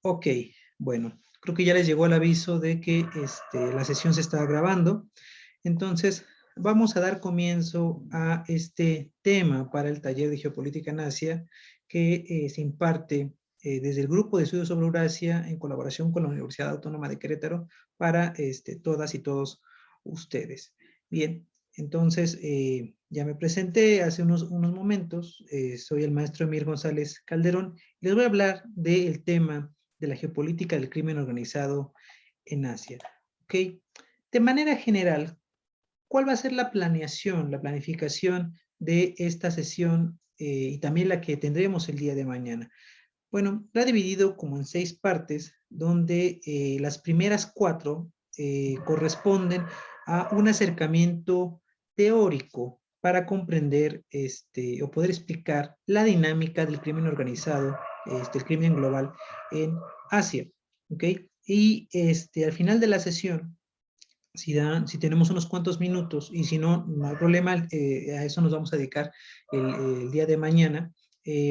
Ok, bueno, creo que ya les llegó el aviso de que la sesión se está grabando. Entonces, vamos a dar comienzo a este tema para el taller de Geopolítica en Asia que se imparte desde el Grupo de Estudios sobre Eurasia en colaboración con la Universidad Autónoma de Querétaro para todas y todos ustedes. Bien, entonces ya me presenté hace unos momentos. Soy el maestro Emir González Calderón y les voy a hablar del tema de la geopolítica del crimen organizado en Asia. ¿Ok? De manera general, ¿cuál va a ser la planeación, la planificación de esta sesión y también la que tendremos el día de mañana? Bueno, la he dividido como en 6 partes, donde las primeras 4 corresponden a un acercamiento teórico para comprender o poder explicar la dinámica del crimen organizado, el crimen global en Asia. ¿Ok? Y al final de la sesión, si tenemos unos cuantos minutos, y si no, no hay problema, a eso nos vamos a dedicar el día de mañana.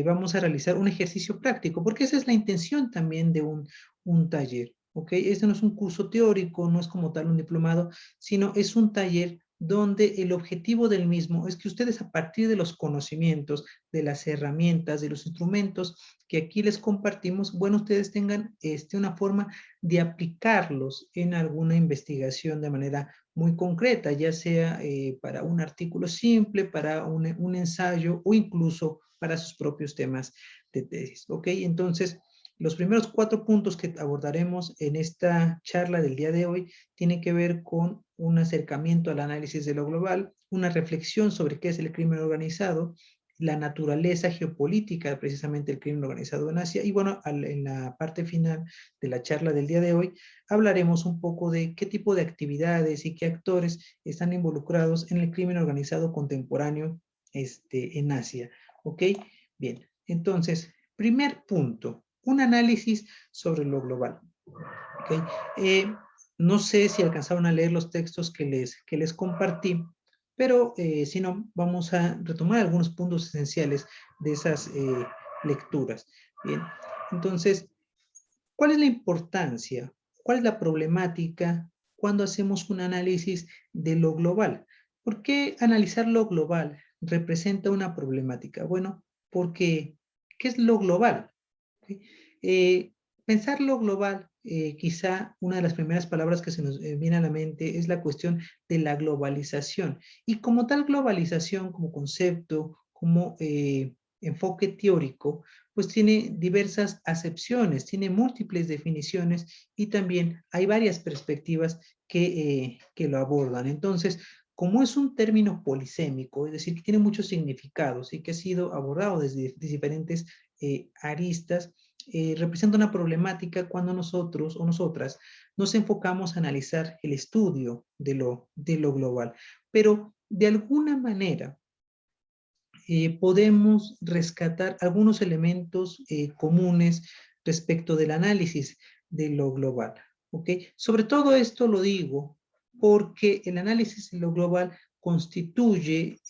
Vamos a realizar un ejercicio práctico, porque esa es la intención también de un taller, ¿ok? Este no es un curso teórico, no es como tal un diplomado, sino es un taller donde el objetivo del mismo es que ustedes, a partir de los conocimientos, de las herramientas, de los instrumentos que aquí les compartimos, bueno, ustedes tengan una forma de aplicarlos en alguna investigación de manera muy concreta, ya sea para un artículo simple, para un ensayo o incluso para sus propios temas de tesis. ¿Ok? Entonces, los primeros 4 puntos que abordaremos en esta charla del día de hoy tienen que ver con un acercamiento al análisis de lo global, una reflexión sobre qué es el crimen organizado, la naturaleza geopolítica precisamente del crimen organizado en Asia, y bueno, en la parte final de la charla del día de hoy hablaremos un poco de qué tipo de actividades y qué actores están involucrados en el crimen organizado contemporáneo en Asia. ¿Ok? Bien, entonces, primer punto, un análisis sobre lo global. ¿Ok? No sé si alcanzaron a leer los textos que les compartí, pero si no, vamos a retomar algunos puntos esenciales de esas lecturas. Bien, entonces, ¿cuál es la importancia? ¿Cuál es la problemática cuando hacemos un análisis de lo global? ¿Por qué analizar lo global representa una problemática? Bueno, porque ¿qué es lo global? ¿Sí? Pensar lo global, quizá una de las primeras palabras que se nos viene a la mente es la cuestión de la globalización. Y como tal globalización, como concepto, como enfoque teórico, pues tiene diversas acepciones, tiene múltiples definiciones y también hay varias perspectivas que lo abordan. Entonces, como es un término polisémico, es decir, que tiene muchos significados y que ha sido abordado desde diferentes aristas, representa una problemática cuando nosotros o nosotras nos enfocamos a analizar el estudio de lo global. Pero de alguna manera podemos rescatar algunos elementos comunes respecto del análisis de lo global. ¿Ok? Sobre todo esto lo digo porque el análisis de lo global constituye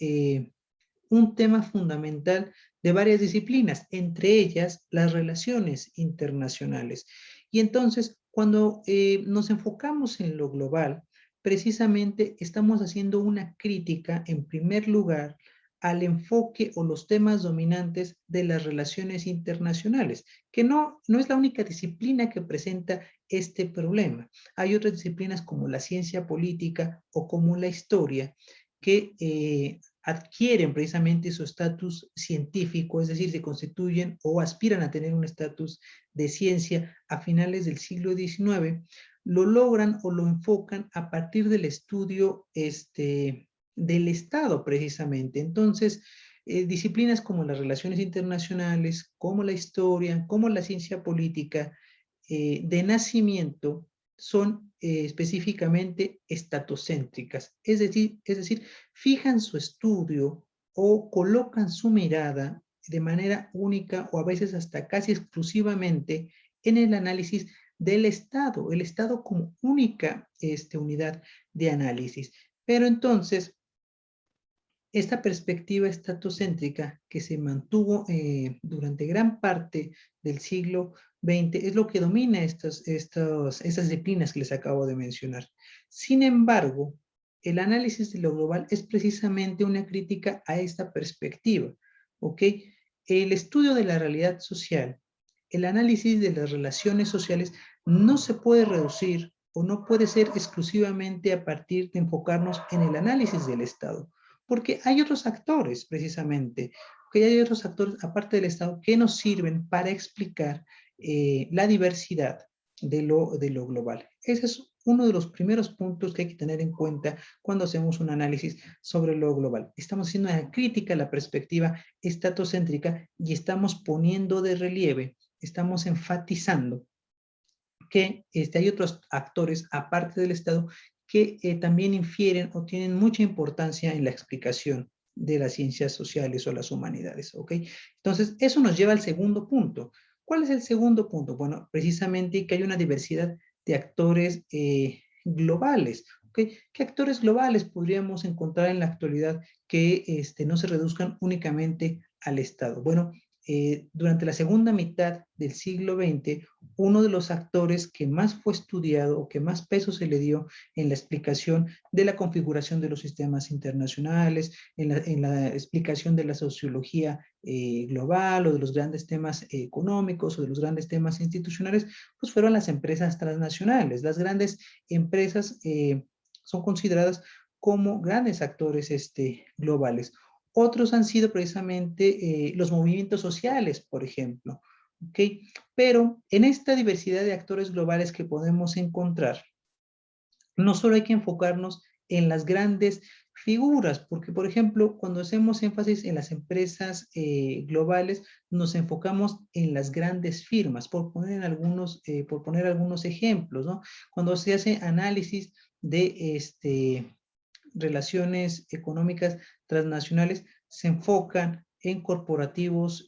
un tema fundamental de varias disciplinas, entre ellas las relaciones internacionales. Y entonces, cuando nos enfocamos en lo global, precisamente estamos haciendo una crítica, en primer lugar, al enfoque o los temas dominantes de las relaciones internacionales, que no es la única disciplina que presenta este problema. Hay otras disciplinas como la ciencia política o como la historia que adquieren precisamente su estatus científico, es decir, se constituyen o aspiran a tener un estatus de ciencia a finales del siglo XIX, lo logran o lo enfocan a partir del estudio del Estado precisamente. Entonces, disciplinas como las relaciones internacionales, como la historia, como la ciencia política, de nacimiento, son específicamente estatocéntricas, es decir, fijan su estudio o colocan su mirada de manera única o a veces hasta casi exclusivamente en el análisis del Estado, el Estado como única unidad de análisis. Pero entonces, esta perspectiva estatocéntrica que se mantuvo durante gran parte del siglo XX es lo que domina estas disciplinas que les acabo de mencionar. Sin embargo, el análisis de lo global es precisamente una crítica a esta perspectiva, ¿ok? El estudio de la realidad social, el análisis de las relaciones sociales no se puede reducir o no puede ser exclusivamente a partir de enfocarnos en el análisis del Estado, porque hay otros actores, precisamente, que hay otros actores, aparte del Estado, que nos sirven para explicar la diversidad de lo global. Ese es uno de los primeros puntos que hay que tener en cuenta cuando hacemos un análisis sobre lo global. Estamos haciendo una crítica a la perspectiva estatocéntrica y estamos poniendo de relieve, estamos enfatizando que hay otros actores, aparte del Estado, que también infieren o tienen mucha importancia en la explicación de las ciencias sociales o las humanidades, ¿ok? Entonces, eso nos lleva al segundo punto. ¿Cuál es el segundo punto? Bueno, precisamente que hay una diversidad de actores globales, ¿ok? ¿Qué actores globales podríamos encontrar en la actualidad que no se reduzcan únicamente al Estado? Bueno, durante la segunda mitad del siglo XX, uno de los actores que más fue estudiado o que más peso se le dio en la explicación de la configuración de los sistemas internacionales, en la explicación de la sociología global o de los grandes temas económicos o de los grandes temas institucionales, pues fueron las empresas transnacionales. Las grandes empresas son consideradas como grandes actores globales. Otros han sido precisamente los movimientos sociales, por ejemplo. ¿Ok? Pero en esta diversidad de actores globales que podemos encontrar, no solo hay que enfocarnos en las grandes figuras, porque por ejemplo, cuando hacemos énfasis en las empresas globales, nos enfocamos en las grandes firmas, por poner algunos ejemplos, ¿no? Cuando se hace análisis de relaciones económicas transnacionales, se enfocan en corporativos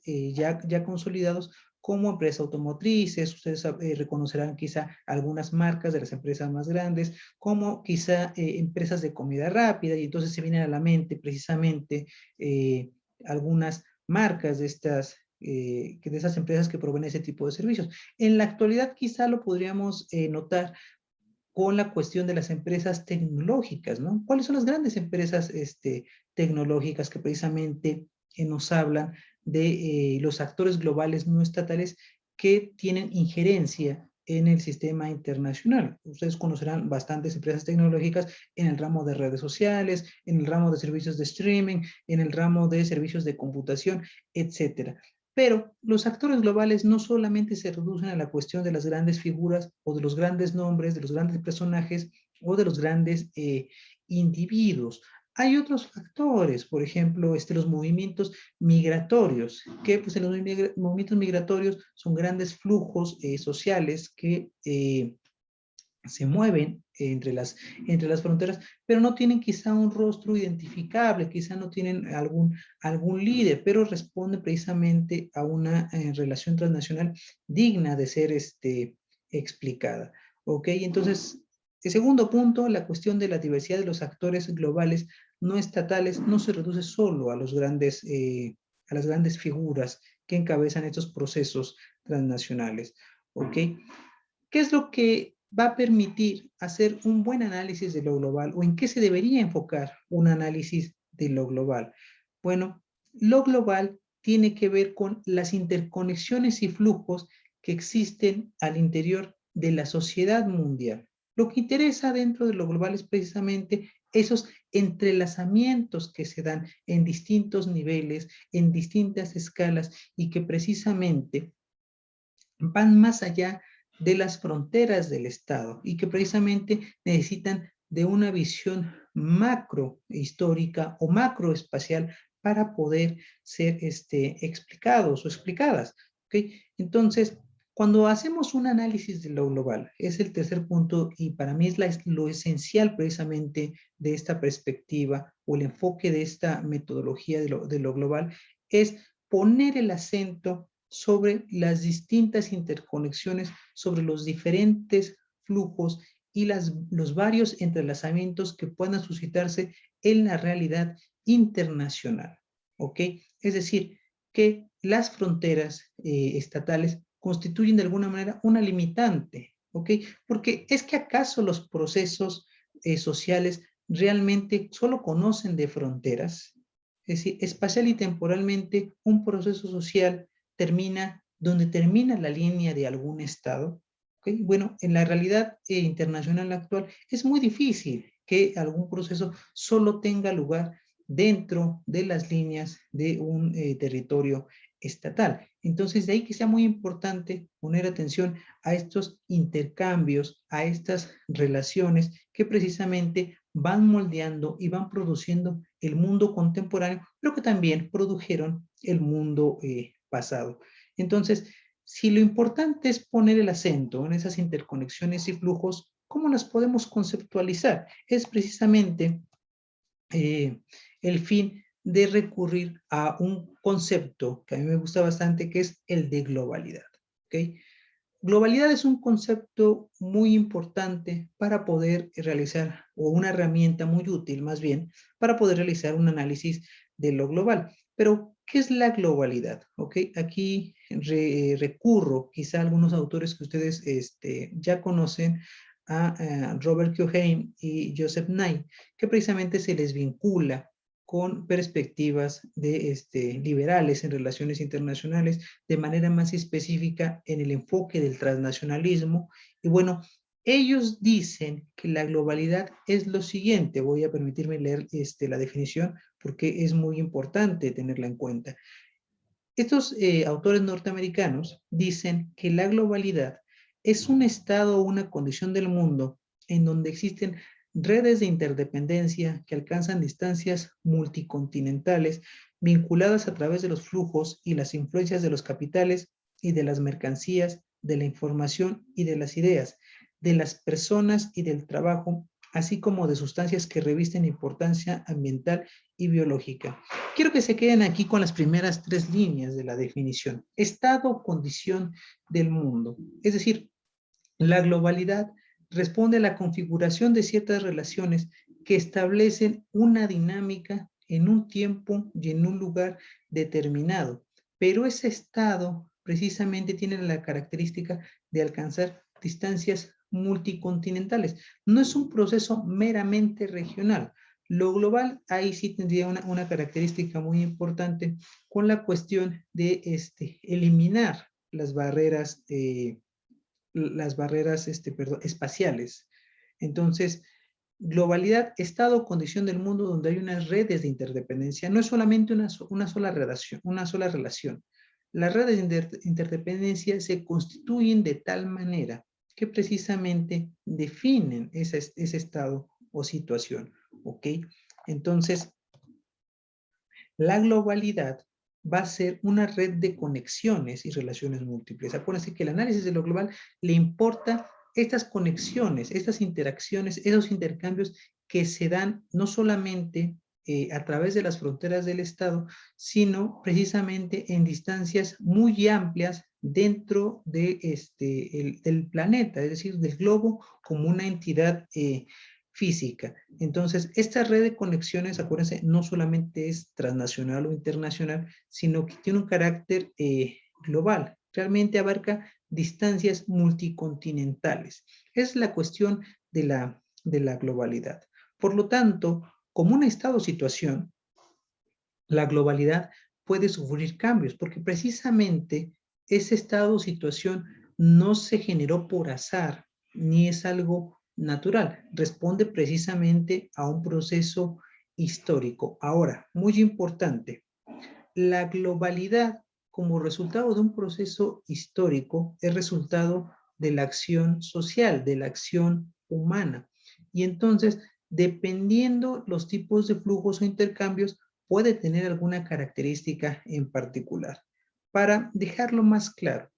ya consolidados como empresas automotrices. Ustedes reconocerán quizá algunas marcas de las empresas más grandes, como quizá empresas de comida rápida, y entonces se vienen a la mente precisamente algunas marcas de esas empresas que proveen ese tipo de servicios. En la actualidad quizá lo podríamos notar con la cuestión de las empresas tecnológicas, ¿no? ¿Cuáles son las grandes empresas tecnológicas que precisamente nos hablan de los actores globales no estatales que tienen injerencia en el sistema internacional? Ustedes conocerán bastantes empresas tecnológicas en el ramo de redes sociales, en el ramo de servicios de streaming, en el ramo de servicios de computación, etcétera. Pero los actores globales no solamente se reducen a la cuestión de las grandes figuras o de los grandes nombres, de los grandes personajes o de los grandes individuos. Hay otros factores, por ejemplo, los movimientos migratorios, que pues en los movimientos migratorios son grandes flujos sociales que se mueven entre las fronteras, pero no tienen quizá un rostro identificable, quizá no tienen algún líder, pero responden precisamente a una relación transnacional digna de ser explicada. ¿Ok? Entonces, el segundo punto, la cuestión de la diversidad de los actores globales no estatales no se reduce solo a a las grandes figuras que encabezan estos procesos transnacionales. ¿Ok? ¿Qué es lo que va a permitir hacer un buen análisis de lo global o en qué se debería enfocar un análisis de lo global? Bueno, lo global tiene que ver con las interconexiones y flujos que existen al interior de la sociedad mundial. Lo que interesa dentro de lo global es precisamente esos entrelazamientos que se dan en distintos niveles, en distintas escalas y que precisamente van más allá de las fronteras del Estado y que precisamente necesitan de una visión macro histórica o macro espacial para poder ser explicados o explicadas. ¿Okay? Entonces, cuando hacemos un análisis de lo global, es el tercer punto y para mí es lo esencial precisamente de esta perspectiva o el enfoque de esta metodología de lo global, es poner el acento sobre las distintas interconexiones, sobre los diferentes flujos y los varios entrelazamientos que puedan suscitarse en la realidad internacional, ¿ok? Es decir, que las fronteras estatales constituyen de alguna manera una limitante, ¿ok? Porque es que acaso los procesos sociales realmente solo conocen de fronteras, es decir, espacial y temporalmente un proceso social termina donde termina la línea de algún estado. ¿Okay? Bueno, en la realidad internacional actual es muy difícil que algún proceso solo tenga lugar dentro de las líneas de un territorio estatal. Entonces, de ahí que sea muy importante poner atención a estos intercambios, a estas relaciones que precisamente van moldeando y van produciendo el mundo contemporáneo, pero que también produjeron el mundo pasado. Entonces, si lo importante es poner el acento en esas interconexiones y flujos, ¿cómo las podemos conceptualizar? Es precisamente el fin de recurrir a un concepto que a mí me gusta bastante, que es el de globalidad. ¿Okay? Globalidad es un concepto muy importante para poder realizar, o una herramienta muy útil más bien, para poder realizar un análisis de lo global. Pero, ¿qué es la globalidad? ¿Okay? Aquí recurro quizá a algunos autores que ustedes ya conocen, a Robert Keohane y Joseph Nye, que precisamente se les vincula con perspectivas liberales en relaciones internacionales, de manera más específica en el enfoque del transnacionalismo. Y bueno, ellos dicen que la globalidad es lo siguiente. Voy a permitirme leer la definición porque es muy importante tenerla en cuenta. Estos autores norteamericanos dicen que la globalidad es un estado o una condición del mundo en donde existen redes de interdependencia que alcanzan distancias multicontinentales vinculadas a través de los flujos y las influencias de los capitales y de las mercancías, de la información y de las ideas, de las personas y del trabajo, así como de sustancias que revisten importancia ambiental y biológica. Quiero que se queden aquí con las primeras tres líneas de la definición. Estado o condición del mundo. Es decir, la globalidad responde a la configuración de ciertas relaciones que establecen una dinámica en un tiempo y en un lugar determinado. Pero ese estado precisamente tiene la característica de alcanzar distancias multicontinentales. No es un proceso meramente regional. Lo global ahí sí tendría una característica muy importante con la cuestión de eliminar las barreras espaciales. Entonces, globalidad, estado o condición del mundo donde hay unas redes de interdependencia. No es solamente una sola relación, una sola relación. Las redes de interdependencia se constituyen de tal manera que precisamente definen ese estado o situación. ¿Ok? Entonces, la globalidad va a ser una red de conexiones y relaciones múltiples. Acuérdense que el análisis de lo global le importa estas conexiones, estas interacciones, esos intercambios que se dan no solamente a través de las fronteras del Estado, sino precisamente en distancias muy amplias dentro del planeta, es decir, del globo como una entidad física. Entonces, esta red de conexiones, acuérdense, no solamente es transnacional o internacional, sino que tiene un carácter global. Realmente abarca distancias multicontinentales. Es la cuestión de la globalidad. Por lo tanto, como un estado o situación, la globalidad puede sufrir cambios, porque precisamente ese estado o situación no se generó por azar, ni es algo natural, responde precisamente a un proceso histórico. Ahora, muy importante, la globalidad como resultado de un proceso histórico es resultado de la acción social, de la acción humana. Y entonces, dependiendo los tipos de flujos o intercambios, puede tener alguna característica en particular. Para dejarlo más claro,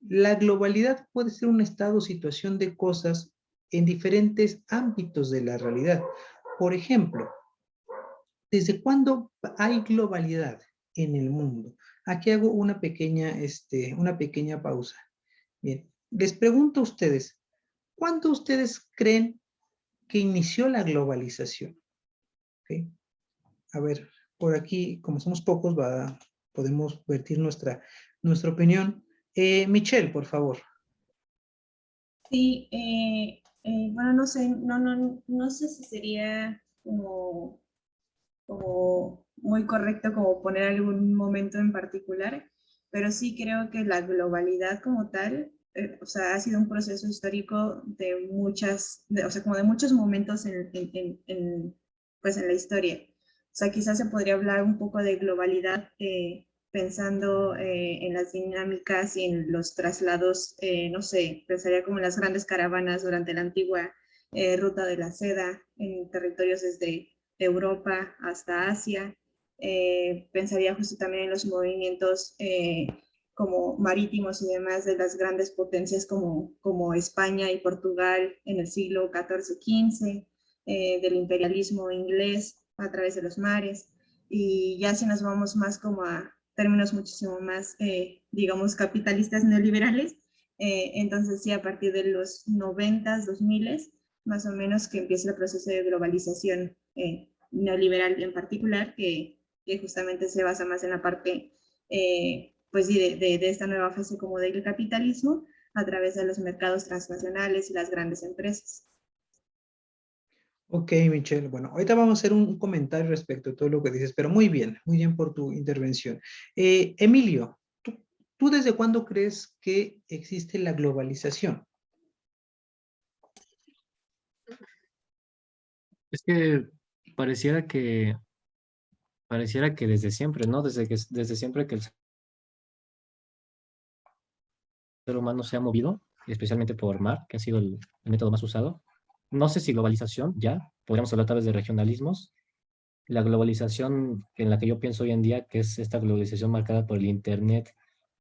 la globalidad puede ser un estado o situación de cosas en diferentes ámbitos de la realidad. Por ejemplo, ¿desde cuándo hay globalidad en el mundo? Aquí hago una pequeña pausa. Bien, les pregunto a ustedes, ¿Cuándo ustedes creen que inició la globalización? ¿Okay? A ver, por aquí, como somos pocos, podemos vertir nuestra opinión. Michelle, por favor. Sí, bueno, no sé, no sé si sería como muy correcto como poner algún momento en particular, pero sí creo que la globalidad como tal, o sea, ha sido un proceso histórico de o sea, como de muchos momentos pues en la historia. O sea, quizás se podría hablar un poco de globalidad pensando en las dinámicas y en los traslados, no sé, pensaría como en las grandes caravanas durante la antigua ruta de la seda en territorios desde Europa hasta Asia. Pensaría justo también en los movimientos como marítimos y demás de las grandes potencias como España y Portugal en el siglo XIV-XV, del imperialismo inglés a través de los mares. Y ya si nos vamos más como a términos muchísimo más, digamos, capitalistas neoliberales, entonces sí, a partir de los 90s, 2000s, más o menos que empieza el proceso de globalización neoliberal en particular, que justamente se basa más en la parte pues de esta nueva fase como del capitalismo a través de los mercados transnacionales y las grandes empresas. Ok, Michelle. Bueno, ahorita vamos a hacer un comentario respecto a todo lo que dices, pero muy bien por tu intervención. Emilio, ¿tú desde cuándo crees que existe la globalización? Es que pareciera que, pareciera que desde siempre, ¿no? Desde siempre que el ser humano se ha movido, especialmente por mar, que ha sido el método más usado. No sé si globalización, ya, podríamos hablar tal vez de regionalismos. La globalización en la que yo pienso hoy en día, que es esta globalización marcada por el Internet,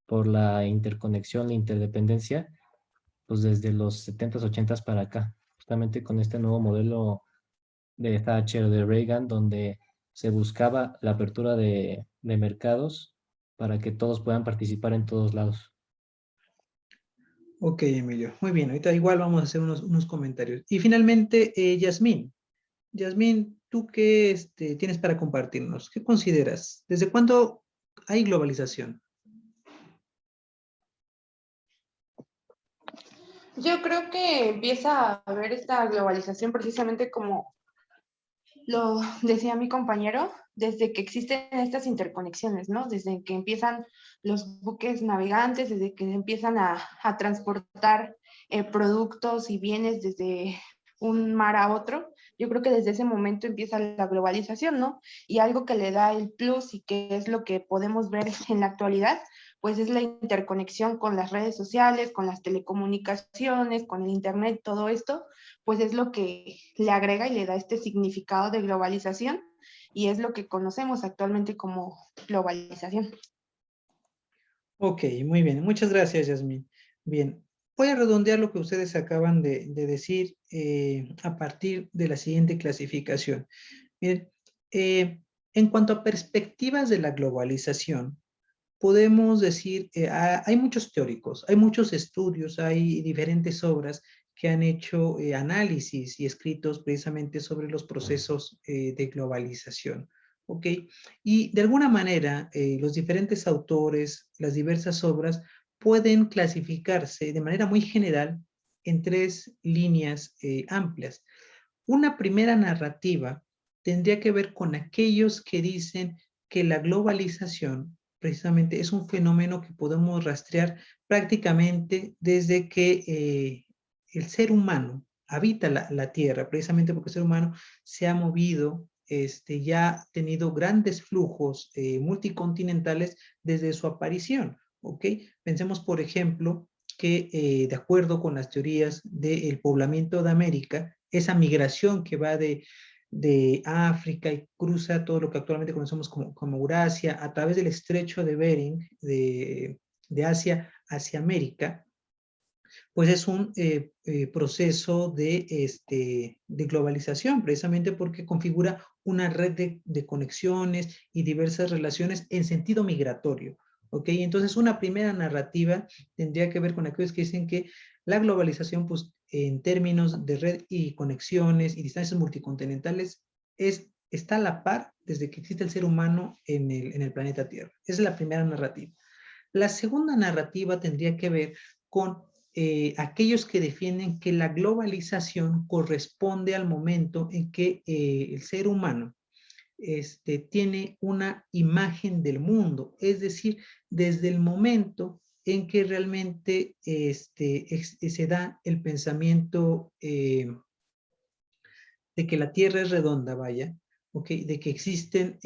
por la interconexión, la interdependencia, pues desde los 70s, 80s para acá, justamente con este nuevo modelo de Thatcher, de Reagan, donde se buscaba la apertura de mercados para que todos puedan participar en todos lados. Ok, Emilio, muy bien. Ahorita igual vamos a hacer unos comentarios. Y finalmente, Yasmín. Yasmín, ¿tú qué tienes para compartirnos? ¿Qué consideras? ¿Desde cuándo hay globalización? Yo creo que empieza a haber esta globalización precisamente como lo decía mi compañero, desde que existen estas interconexiones, ¿no? Desde que empiezan los buques navegantes, desde que empiezan a transportar productos y bienes desde un mar a otro. Yo creo que desde ese momento empieza la globalización, ¿no? Y algo que le da el plus y que es lo que podemos ver en la actualidad, pues es la interconexión con las redes sociales, con las telecomunicaciones, con el Internet, todo esto, pues es lo que le agrega y le da este significado de globalización y es lo que conocemos actualmente como globalización. Ok, muy bien. Muchas gracias, Yasmín. Bien, voy a redondear lo que ustedes acaban de decir a partir de la siguiente clasificación. Miren, en cuanto a perspectivas de la globalización, podemos decir, hay muchos teóricos, hay muchos estudios, hay diferentes obras que han hecho análisis y escritos precisamente sobre los procesos de globalización. ¿Ok? Y de alguna manera, los diferentes autores, las diversas obras, pueden clasificarse de manera muy general en tres líneas amplias. Una primera narrativa tendría que ver con aquellos que dicen que la globalización precisamente es un fenómeno que podemos rastrear prácticamente desde que el ser humano habita la Tierra, precisamente porque el ser humano se ha movido, ya ha tenido grandes flujos multicontinentales desde su aparición, ¿ok? Pensemos, por ejemplo, que de acuerdo con las teorías del poblamiento de América, esa migración que va de África y cruza todo lo que actualmente conocemos como Eurasia, a través del estrecho de Bering, de Asia hacia América, pues es un proceso de globalización, precisamente porque configura una red de conexiones y diversas relaciones en sentido migratorio. ¿Ok? Entonces, una primera narrativa tendría que ver con aquellos que dicen que la globalización pues, en términos de red y conexiones y distancias multicontinentales está a la par desde que existe el ser humano en el planeta Tierra. Esa es la primera narrativa. La segunda narrativa tendría que ver con aquellos que defienden que la globalización corresponde al momento en que el ser humano tiene una imagen del mundo, es decir, desde el momento en que realmente se da el pensamiento de que la Tierra es redonda, vaya, ¿okay? De que existen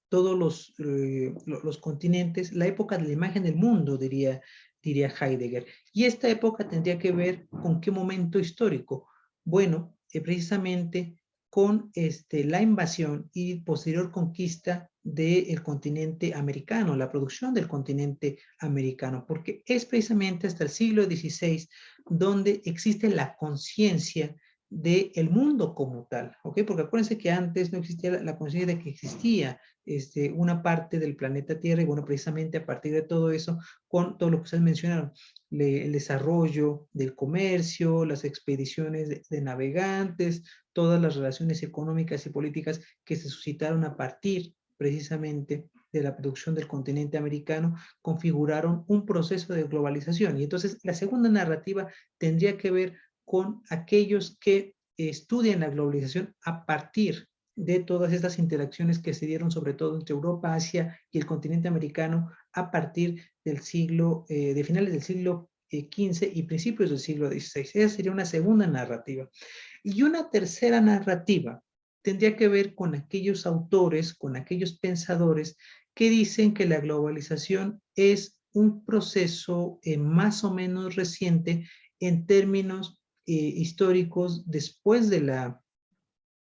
todos los continentes, la época de la imagen del mundo, diría Heidegger. Y esta época tendría que ver con qué momento histórico. Bueno, precisamente con la invasión y posterior conquista del continente americano, la producción del continente americano, porque es precisamente hasta el siglo XVI donde existe la conciencia del mundo como tal, ¿ok? Porque acuérdense que antes no existía la conciencia de que existía una parte del planeta Tierra, y bueno, precisamente a partir de todo eso, con todo lo que ustedes mencionaron, el desarrollo del comercio, las expediciones de navegantes, todas las relaciones económicas y políticas que se suscitaron a partir precisamente de la producción del continente americano, configuraron un proceso de globalización. Y entonces la segunda narrativa tendría que ver con aquellos que estudian la globalización a partir de todas estas interacciones que se dieron sobre todo entre Europa, Asia y el continente americano a partir del siglo, de finales del siglo XV y principios del siglo XVI. Esa sería una segunda narrativa. Y una tercera narrativa tendría que ver con aquellos autores, con aquellos pensadores que dicen que la globalización es un proceso más o menos reciente en términos históricos después de la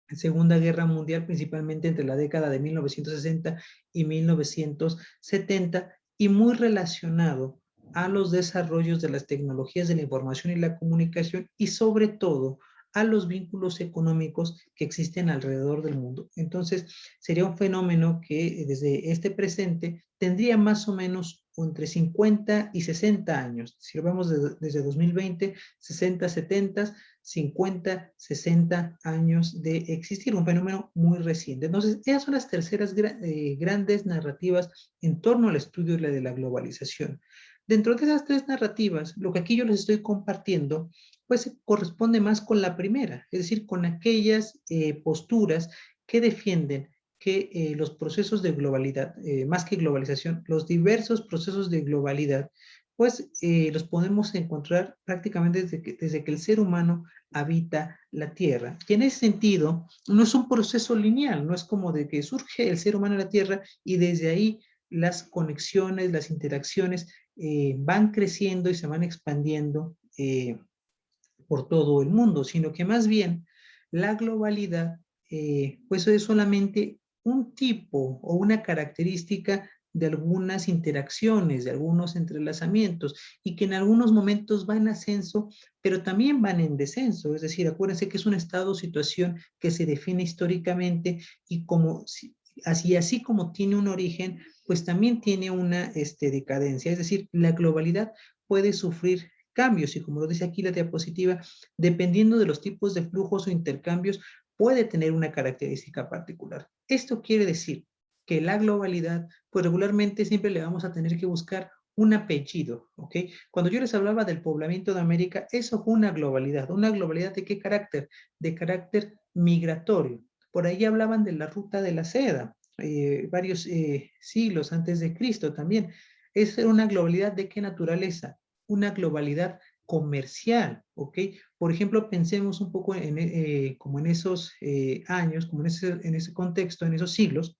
Segunda Guerra Mundial, principalmente entre la década de 1960 y 1970, y muy relacionado a los desarrollos de las tecnologías de la información y la comunicación, y sobre todo a los vínculos económicos que existen alrededor del mundo. Entonces, sería un fenómeno que desde este presente tendría más o menos entre 50 y 60 años. Si lo vemos desde 2020, 60, 70, 50, 60 años de existir, un fenómeno muy reciente. Entonces, esas son las terceras grandes narrativas en torno al estudio de la globalización. Dentro de esas tres narrativas, lo que aquí yo les estoy compartiendo, pues corresponde más con la primera, es decir, con aquellas posturas que defienden que los procesos de globalidad, más que globalización, los diversos procesos de globalidad, pues los podemos encontrar prácticamente desde que el ser humano habita la Tierra. Y en ese sentido, no es un proceso lineal, no es como de que surge el ser humano en la Tierra y desde ahí las conexiones, las interacciones van creciendo y se van expandiendo por todo el mundo, sino que más bien la globalidad, pues es solamente un tipo o una característica de algunas interacciones, de algunos entrelazamientos, y que en algunos momentos va en ascenso, pero también van en descenso. Es decir, acuérdense que es un estado o situación que se define históricamente y como así como tiene un origen, pues también tiene una decadencia. Es decir, la globalidad puede sufrir cambios y como lo dice aquí la diapositiva, dependiendo de los tipos de flujos o intercambios, puede tener una característica particular. Esto quiere decir que la globalidad, pues regularmente siempre le vamos a tener que buscar un apellido, ¿ok? Cuando yo les hablaba del poblamiento de América, eso fue una globalidad. ¿Una globalidad de qué carácter? De carácter migratorio. Por ahí hablaban de la ruta de la seda, varios siglos antes de Cristo también. ¿Es una globalidad de qué naturaleza? Una globalidad comercial, ¿ok? Por ejemplo, pensemos un poco como en esos años, como en ese contexto, en esos siglos.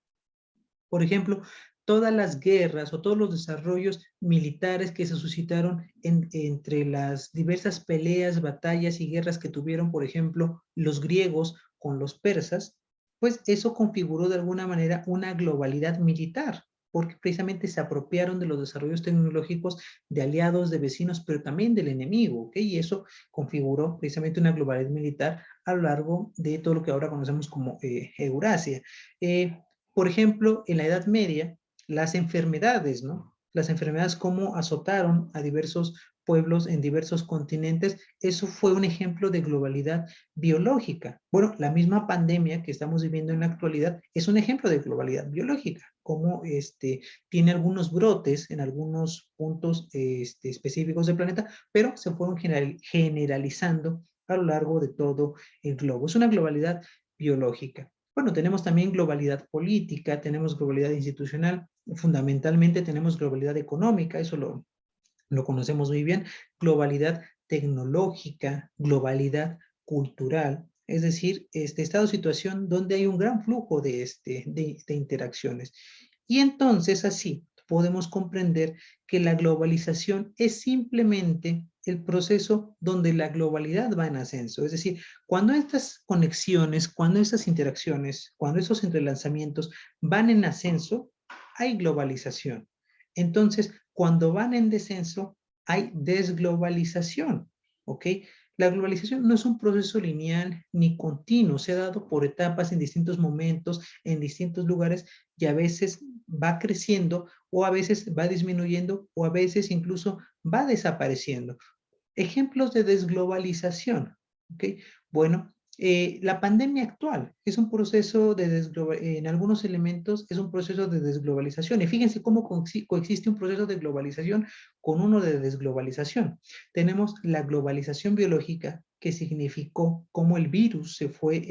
Por ejemplo, todas las guerras o todos los desarrollos militares que se suscitaron entre las diversas peleas, batallas y guerras que tuvieron, por ejemplo, los griegos con los persas, pues eso configuró de alguna manera una globalidad militar, porque precisamente se apropiaron de los desarrollos tecnológicos de aliados, de vecinos, pero también del enemigo, ¿ok? Y eso configuró precisamente una globalidad militar a lo largo de todo lo que ahora conocemos como Eurasia. Por ejemplo, en la Edad Media, las enfermedades, ¿no? Las enfermedades como azotaron a diversos pueblos en diversos continentes. Eso fue un ejemplo de globalidad biológica. Bueno, la misma pandemia que estamos viviendo en la actualidad es un ejemplo de globalidad biológica, como tiene algunos brotes en algunos puntos específicos del planeta, pero se fueron generalizando a lo largo de todo el globo. Es una globalidad biológica. Bueno, tenemos también globalidad política, tenemos globalidad institucional, fundamentalmente tenemos globalidad económica, eso lo conocemos muy bien, globalidad tecnológica, globalidad cultural, es decir, estado de situación donde hay un gran flujo de interacciones. Y entonces así podemos comprender que la globalización es simplemente el proceso donde la globalidad va en ascenso. Es decir, cuando estas conexiones, cuando estas interacciones, cuando esos entrelazamientos van en ascenso, hay globalización. Entonces, cuando van en descenso, hay desglobalización, ¿ok? La globalización no es un proceso lineal ni continuo, se ha dado por etapas en distintos momentos, en distintos lugares, y a veces va creciendo, o a veces va disminuyendo, o a veces incluso va desapareciendo. Ejemplos de desglobalización, ¿ok? Bueno, la pandemia actual es un proceso de en algunos elementos es un proceso de desglobalización. Y fíjense cómo coexiste un proceso de globalización con uno de desglobalización. Tenemos la globalización biológica, que significó cómo el virus se fue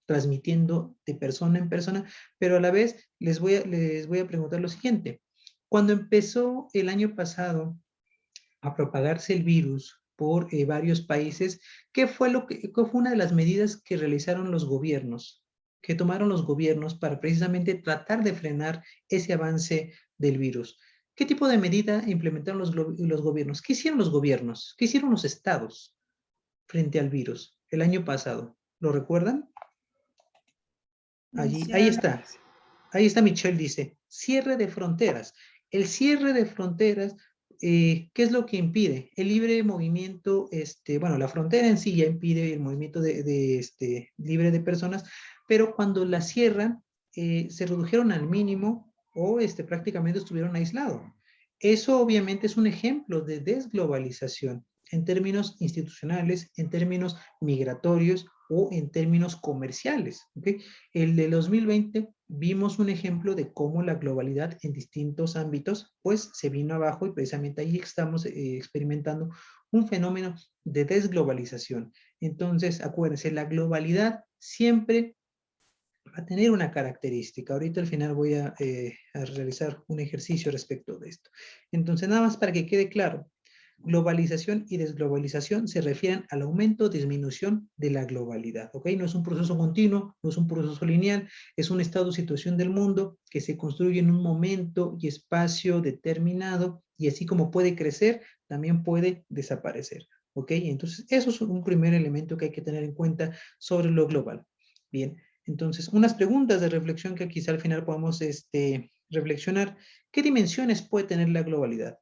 transmitiendo de persona en persona, pero a la vez les voy a preguntar lo siguiente. Cuando empezó el año pasado a propagarse el virus por varios países, ¿qué fue una de las medidas que realizaron los gobiernos, que tomaron los gobiernos para precisamente tratar de frenar ese avance del virus? ¿Qué tipo de medida implementaron los gobiernos? ¿Qué hicieron los gobiernos? ¿Qué hicieron los estados frente al virus el año pasado? ¿Lo recuerdan? Allí, ahí Iniciaron está. Ahí está Michelle, dice, cierre de fronteras. El cierre de fronteras, ¿qué es lo que impide? El libre movimiento, bueno, la frontera en sí ya impide el movimiento libre de personas, pero cuando la cierran, se redujeron al mínimo o prácticamente estuvieron aislados. Eso obviamente es un ejemplo de desglobalización en términos institucionales, en términos migratorios o en términos comerciales. ¿Okay? El de 2020 vimos un ejemplo de cómo la globalidad en distintos ámbitos pues se vino abajo y precisamente ahí estamos experimentando un fenómeno de desglobalización. Entonces, acuérdense, la globalidad siempre va a tener una característica. Ahorita al final voy a realizar un ejercicio respecto de esto. Entonces, nada más para que quede claro, globalización y desglobalización se refieren al aumento o disminución de la globalidad, ¿ok? No es un proceso continuo, no es un proceso lineal, es un estado o situación del mundo que se construye en un momento y espacio determinado y así como puede crecer, también puede desaparecer, ¿ok? Entonces, eso es un primer elemento que hay que tener en cuenta sobre lo global. Bien, entonces, unas preguntas de reflexión que quizá al final podamos reflexionar. ¿Qué dimensiones puede tener la globalidad?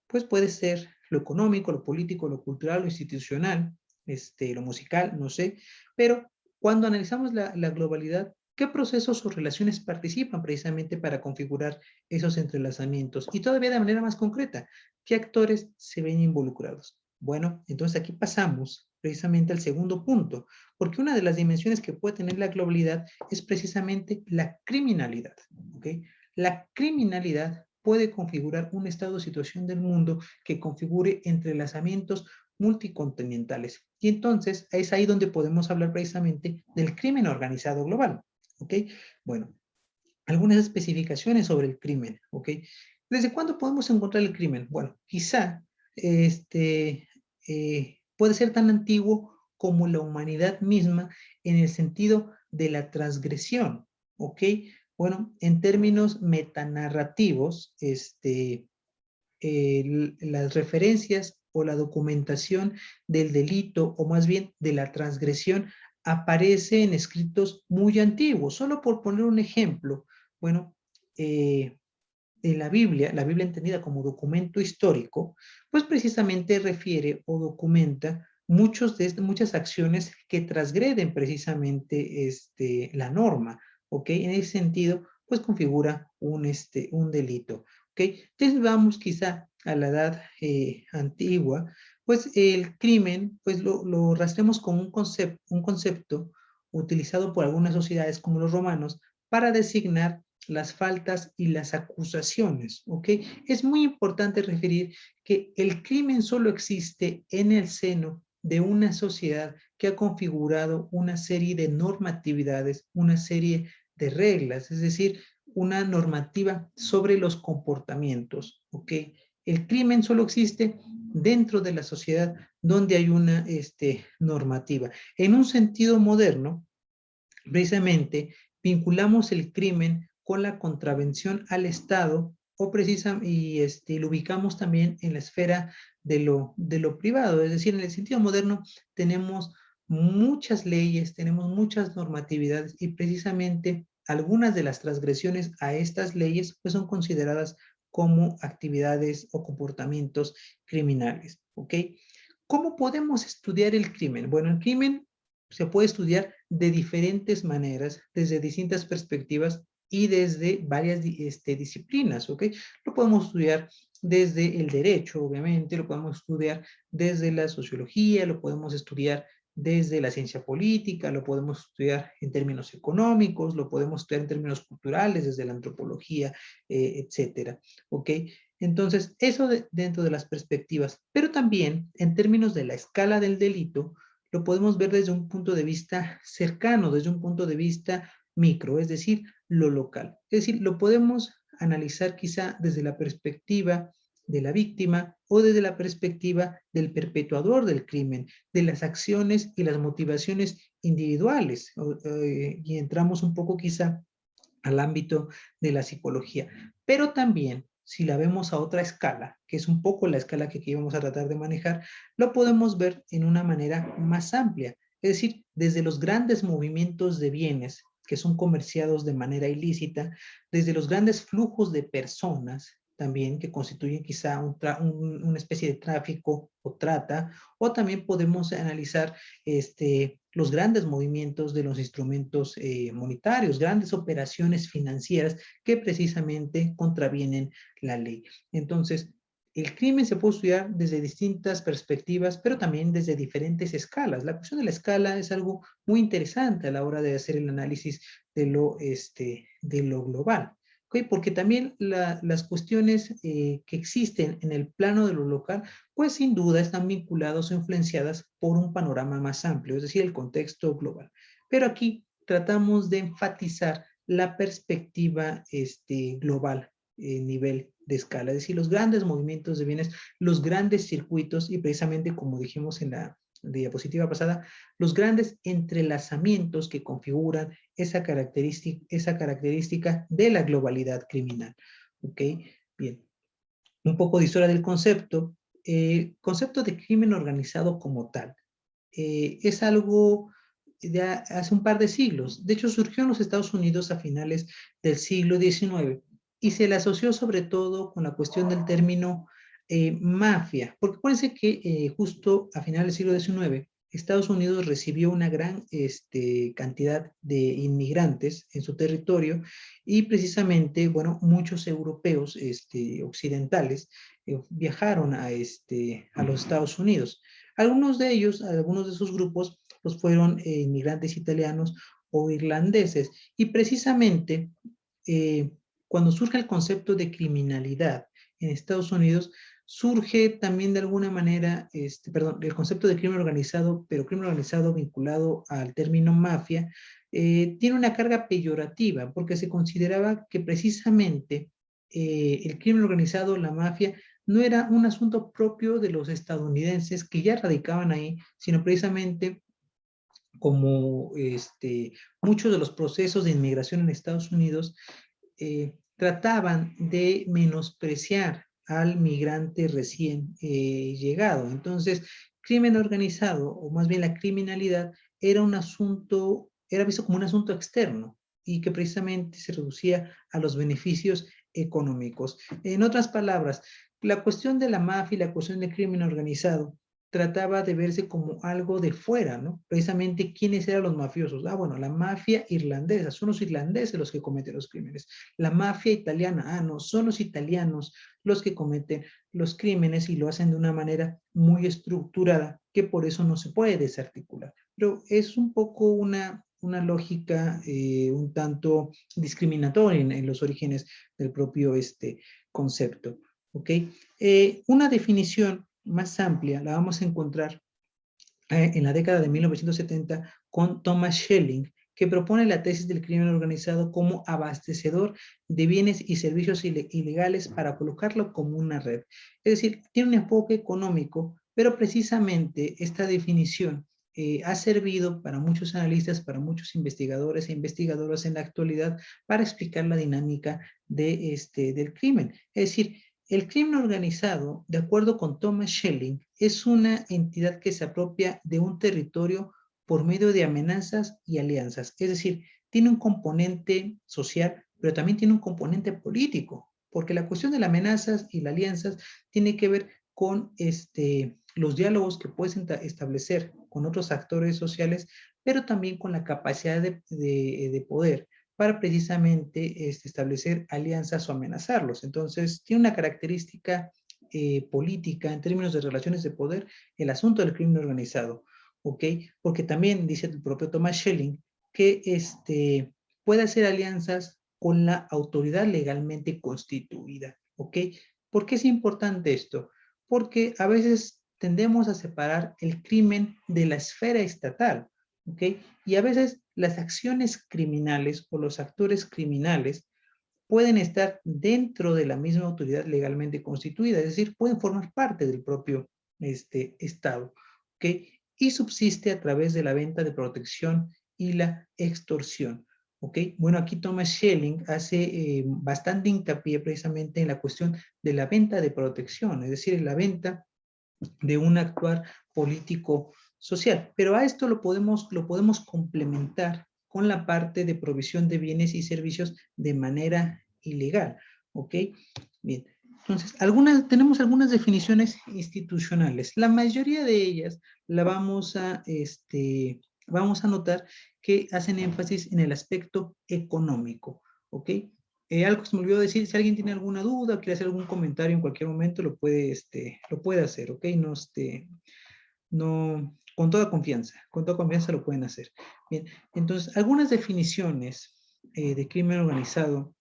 Pues puede ser lo económico, lo político, lo cultural, lo institucional, lo musical, no sé, pero cuando analizamos la globalidad, ¿qué procesos o relaciones participan precisamente para configurar esos entrelazamientos? Y todavía de manera más concreta, ¿qué actores se ven involucrados? Bueno, entonces aquí pasamos precisamente al segundo punto, porque una de las dimensiones que puede tener la globalidad es precisamente la criminalidad, ¿ok? La criminalidad puede configurar un estado de situación del mundo que configure entrelazamientos multicontinentales. Y entonces es ahí donde podemos hablar precisamente del crimen organizado global. ¿Ok? Bueno, algunas especificaciones sobre el crimen. ¿Ok? ¿Desde cuándo podemos encontrar el crimen? Bueno, quizá puede ser tan antiguo como la humanidad misma en el sentido de la transgresión. ¿Ok? Bueno, en términos metanarrativos, las referencias o la documentación del delito, o más bien de la transgresión, aparece en escritos muy antiguos. Solo por poner un ejemplo, bueno, en la Biblia entendida como documento histórico, pues precisamente refiere o documenta muchas acciones que transgreden precisamente la norma, ¿ok? En ese sentido, pues configura un delito, ¿ok? Entonces vamos quizá a la edad antigua, pues el crimen, pues lo rastreamos como un concepto utilizado por algunas sociedades como los romanos para designar las faltas y las acusaciones, ¿ok? Es muy importante referir que el crimen solo existe en el seno de una sociedad que ha configurado una serie de normatividades, una serie de reglas, es decir, una normativa sobre los comportamientos, ¿ok? El crimen solo existe dentro de la sociedad donde hay una normativa. En un sentido moderno, precisamente, vinculamos el crimen con la contravención al Estado o y lo ubicamos también en la esfera de lo privado. Es decir, en el sentido moderno tenemos muchas leyes, tenemos muchas normatividades y precisamente algunas de las transgresiones a estas leyes pues son consideradas como actividades o comportamientos criminales, ¿ok? ¿Cómo podemos estudiar el crimen? Bueno, el crimen se puede estudiar de diferentes maneras, desde distintas perspectivas y desde varias disciplinas, ¿ok? Lo podemos estudiar desde el derecho, obviamente, lo podemos estudiar desde la sociología, lo podemos estudiar desde la ciencia política, lo podemos estudiar en términos económicos, lo podemos estudiar en términos culturales, desde la antropología, etcétera, ¿ok? Entonces, eso dentro de las perspectivas, pero también en términos de la escala del delito, lo podemos ver desde un punto de vista cercano, desde un punto de vista micro, es decir, lo local. Es decir, lo podemos analizar quizá desde la perspectiva de la víctima o desde la perspectiva del perpetuador del crimen, de las acciones y las motivaciones individuales. Y entramos un poco quizá al ámbito de la psicología. Pero también, si la vemos a otra escala, que es un poco la escala que aquí vamos a tratar de manejar, lo podemos ver en una manera más amplia. Es decir, desde los grandes movimientos de bienes que son comerciados de manera ilícita, desde los grandes flujos de personas también que constituyen quizá una especie de tráfico o trata, o también podemos analizar los grandes movimientos de los instrumentos monetarios, grandes operaciones financieras que precisamente contravienen la ley. Entonces, el crimen se puede estudiar desde distintas perspectivas, pero también desde diferentes escalas. La cuestión de la escala es algo muy interesante a la hora de hacer el análisis de lo global. ¿Okay? Porque también las cuestiones que existen en el plano de lo local, pues sin duda están vinculadas o influenciadas por un panorama más amplio, es decir, el contexto global. Pero aquí tratamos de enfatizar la perspectiva global en nivel de escala, es decir, los grandes movimientos de bienes, los grandes circuitos y precisamente como dijimos en la diapositiva pasada, los grandes entrelazamientos que configuran esa característica de la globalidad criminal. ¿Ok? Bien. Un poco de historia del concepto. Concepto de crimen organizado como tal. Es algo de hace un par de siglos. De hecho, surgió en los Estados Unidos a finales del siglo XIX y se le asoció sobre todo con la cuestión del término mafia. Porque acuérdense que justo a finales del siglo XIX, Estados Unidos recibió una gran cantidad de inmigrantes en su territorio y precisamente, bueno, muchos europeos occidentales viajaron a los Estados Unidos. Algunos de ellos, algunos de esos grupos, pues fueron inmigrantes italianos o irlandeses. Y precisamente eh, cuando surge el concepto de criminalidad en Estados Unidos, surge también de alguna manera, el concepto de crimen organizado, pero crimen organizado vinculado al término mafia, tiene una carga peyorativa, porque se consideraba que precisamente el crimen organizado, la mafia, no era un asunto propio de los estadounidenses que ya radicaban ahí, sino precisamente como muchos de los procesos de inmigración en Estados Unidos trataban de menospreciar al migrante recién llegado. Entonces, crimen organizado, o más bien la criminalidad, era un asunto, era visto como un asunto externo y que precisamente se reducía a los beneficios económicos. En otras palabras, la cuestión de la mafia y la cuestión del crimen organizado trataba de verse como algo de fuera, ¿no? Precisamente, ¿quiénes eran los mafiosos? Ah, bueno, la mafia irlandesa, son los irlandeses los que cometen los crímenes. La mafia italiana, ah, no, son los italianos los que cometen los crímenes y lo hacen de una manera muy estructurada, que por eso no se puede desarticular. Pero es un poco una lógica un tanto discriminatoria en los orígenes del propio concepto, ¿ok? Una definición más amplia la vamos a encontrar en la década de 1970 con Thomas Schelling, que propone la tesis del crimen organizado como abastecedor de bienes y servicios ilegales para colocarlo como una red. Es decir, tiene un enfoque económico, pero precisamente esta definición ha servido para muchos analistas, para muchos investigadores e investigadoras en la actualidad para explicar la dinámica del crimen. Es decir, el crimen organizado, de acuerdo con Thomas Schelling, es una entidad que se apropia de un territorio por medio de amenazas y alianzas. Es decir, tiene un componente social, pero también tiene un componente político, porque la cuestión de las amenazas y las alianzas tiene que ver con los diálogos que puedes establecer con otros actores sociales, pero también con la capacidad de poder para precisamente establecer alianzas o amenazarlos. Entonces, tiene una característica política en términos de relaciones de poder el asunto del crimen organizado, ¿ok? Porque también dice el propio Thomas Schelling que puede hacer alianzas con la autoridad legalmente constituida, ¿ok? ¿Por qué es importante esto? Porque a veces tendemos a separar el crimen de la esfera estatal, ¿ok? Y a veces las acciones criminales o los actores criminales pueden estar dentro de la misma autoridad legalmente constituida, es decir, pueden formar parte del propio Estado, ¿ok? Y subsiste a través de la venta de protección y la extorsión, ¿ok? Bueno, aquí Thomas Schelling hace bastante hincapié precisamente en la cuestión de la venta de protección, es decir, en la venta de un actuar político social. Pero a esto lo podemos complementar con la parte de provisión de bienes y servicios de manera ilegal. ¿Ok? Bien. Entonces, tenemos algunas definiciones institucionales. La mayoría de ellas la vamos a notar que hacen énfasis en el aspecto económico. ¿Ok? Algo que se me olvidó decir, si alguien tiene alguna duda o quiere hacer algún comentario en cualquier momento, lo puede hacer, ¿ok? No, con toda confianza lo pueden hacer. Bien, entonces, algunas definiciones de crimen organizado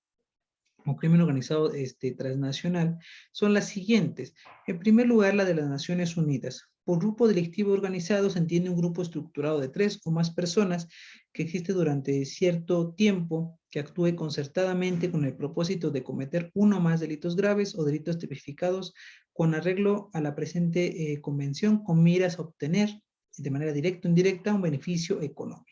o crimen organizado transnacional son las siguientes. En primer lugar, la de las Naciones Unidas. Por grupo delictivo organizado se entiende un grupo estructurado de 3 o más personas que existe durante cierto tiempo, que actúe concertadamente con el propósito de cometer uno o más delitos graves o delitos tipificados con arreglo a la presente convención con miras a obtener de manera directa o indirecta un beneficio económico.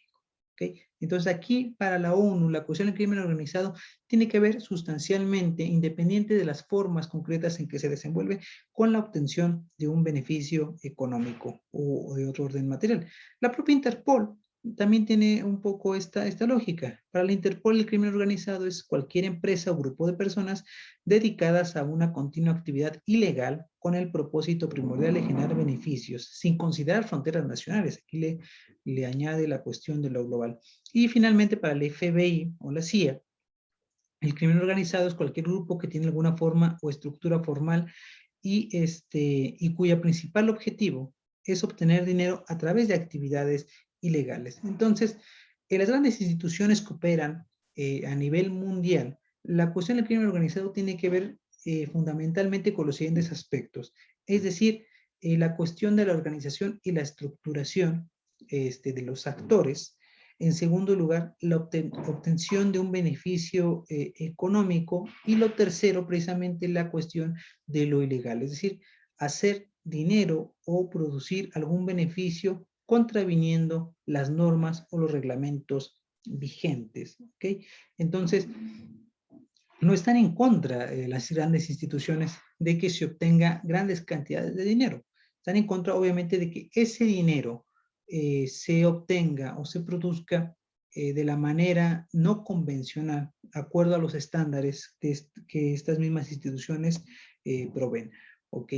¿Okay? Entonces aquí para la ONU la cuestión del crimen organizado tiene que ver sustancialmente, independiente de las formas concretas en que se desenvuelve, con la obtención de un beneficio económico o de otro orden material. La propia Interpol también tiene un poco esta lógica. Para la Interpol el crimen organizado es cualquier empresa o grupo de personas dedicadas a una continua actividad ilegal con el propósito primordial de generar beneficios, sin considerar fronteras nacionales. Aquí le añade la cuestión de lo global. Y finalmente para el FBI o la CIA, el crimen organizado es cualquier grupo que tiene alguna forma o estructura formal y cuya principal objetivo es obtener dinero a través de actividades ilegales. Entonces, en las grandes instituciones que operan a nivel mundial, la cuestión del crimen organizado tiene que ver fundamentalmente con los siguientes aspectos. Es decir, la cuestión de la organización y la estructuración de los actores. En segundo lugar, la obtención de un beneficio económico. Y lo tercero, precisamente, la cuestión de lo ilegal. Es decir, hacer dinero o producir algún beneficio contraviniendo las normas o los reglamentos vigentes. ¿Ok? Entonces, no están en contra las grandes instituciones de que se obtenga grandes cantidades de dinero. Están en contra, obviamente, de que ese dinero se obtenga o se produzca de la manera no convencional, de acuerdo a los estándares que estas mismas instituciones proveen. ¿Ok?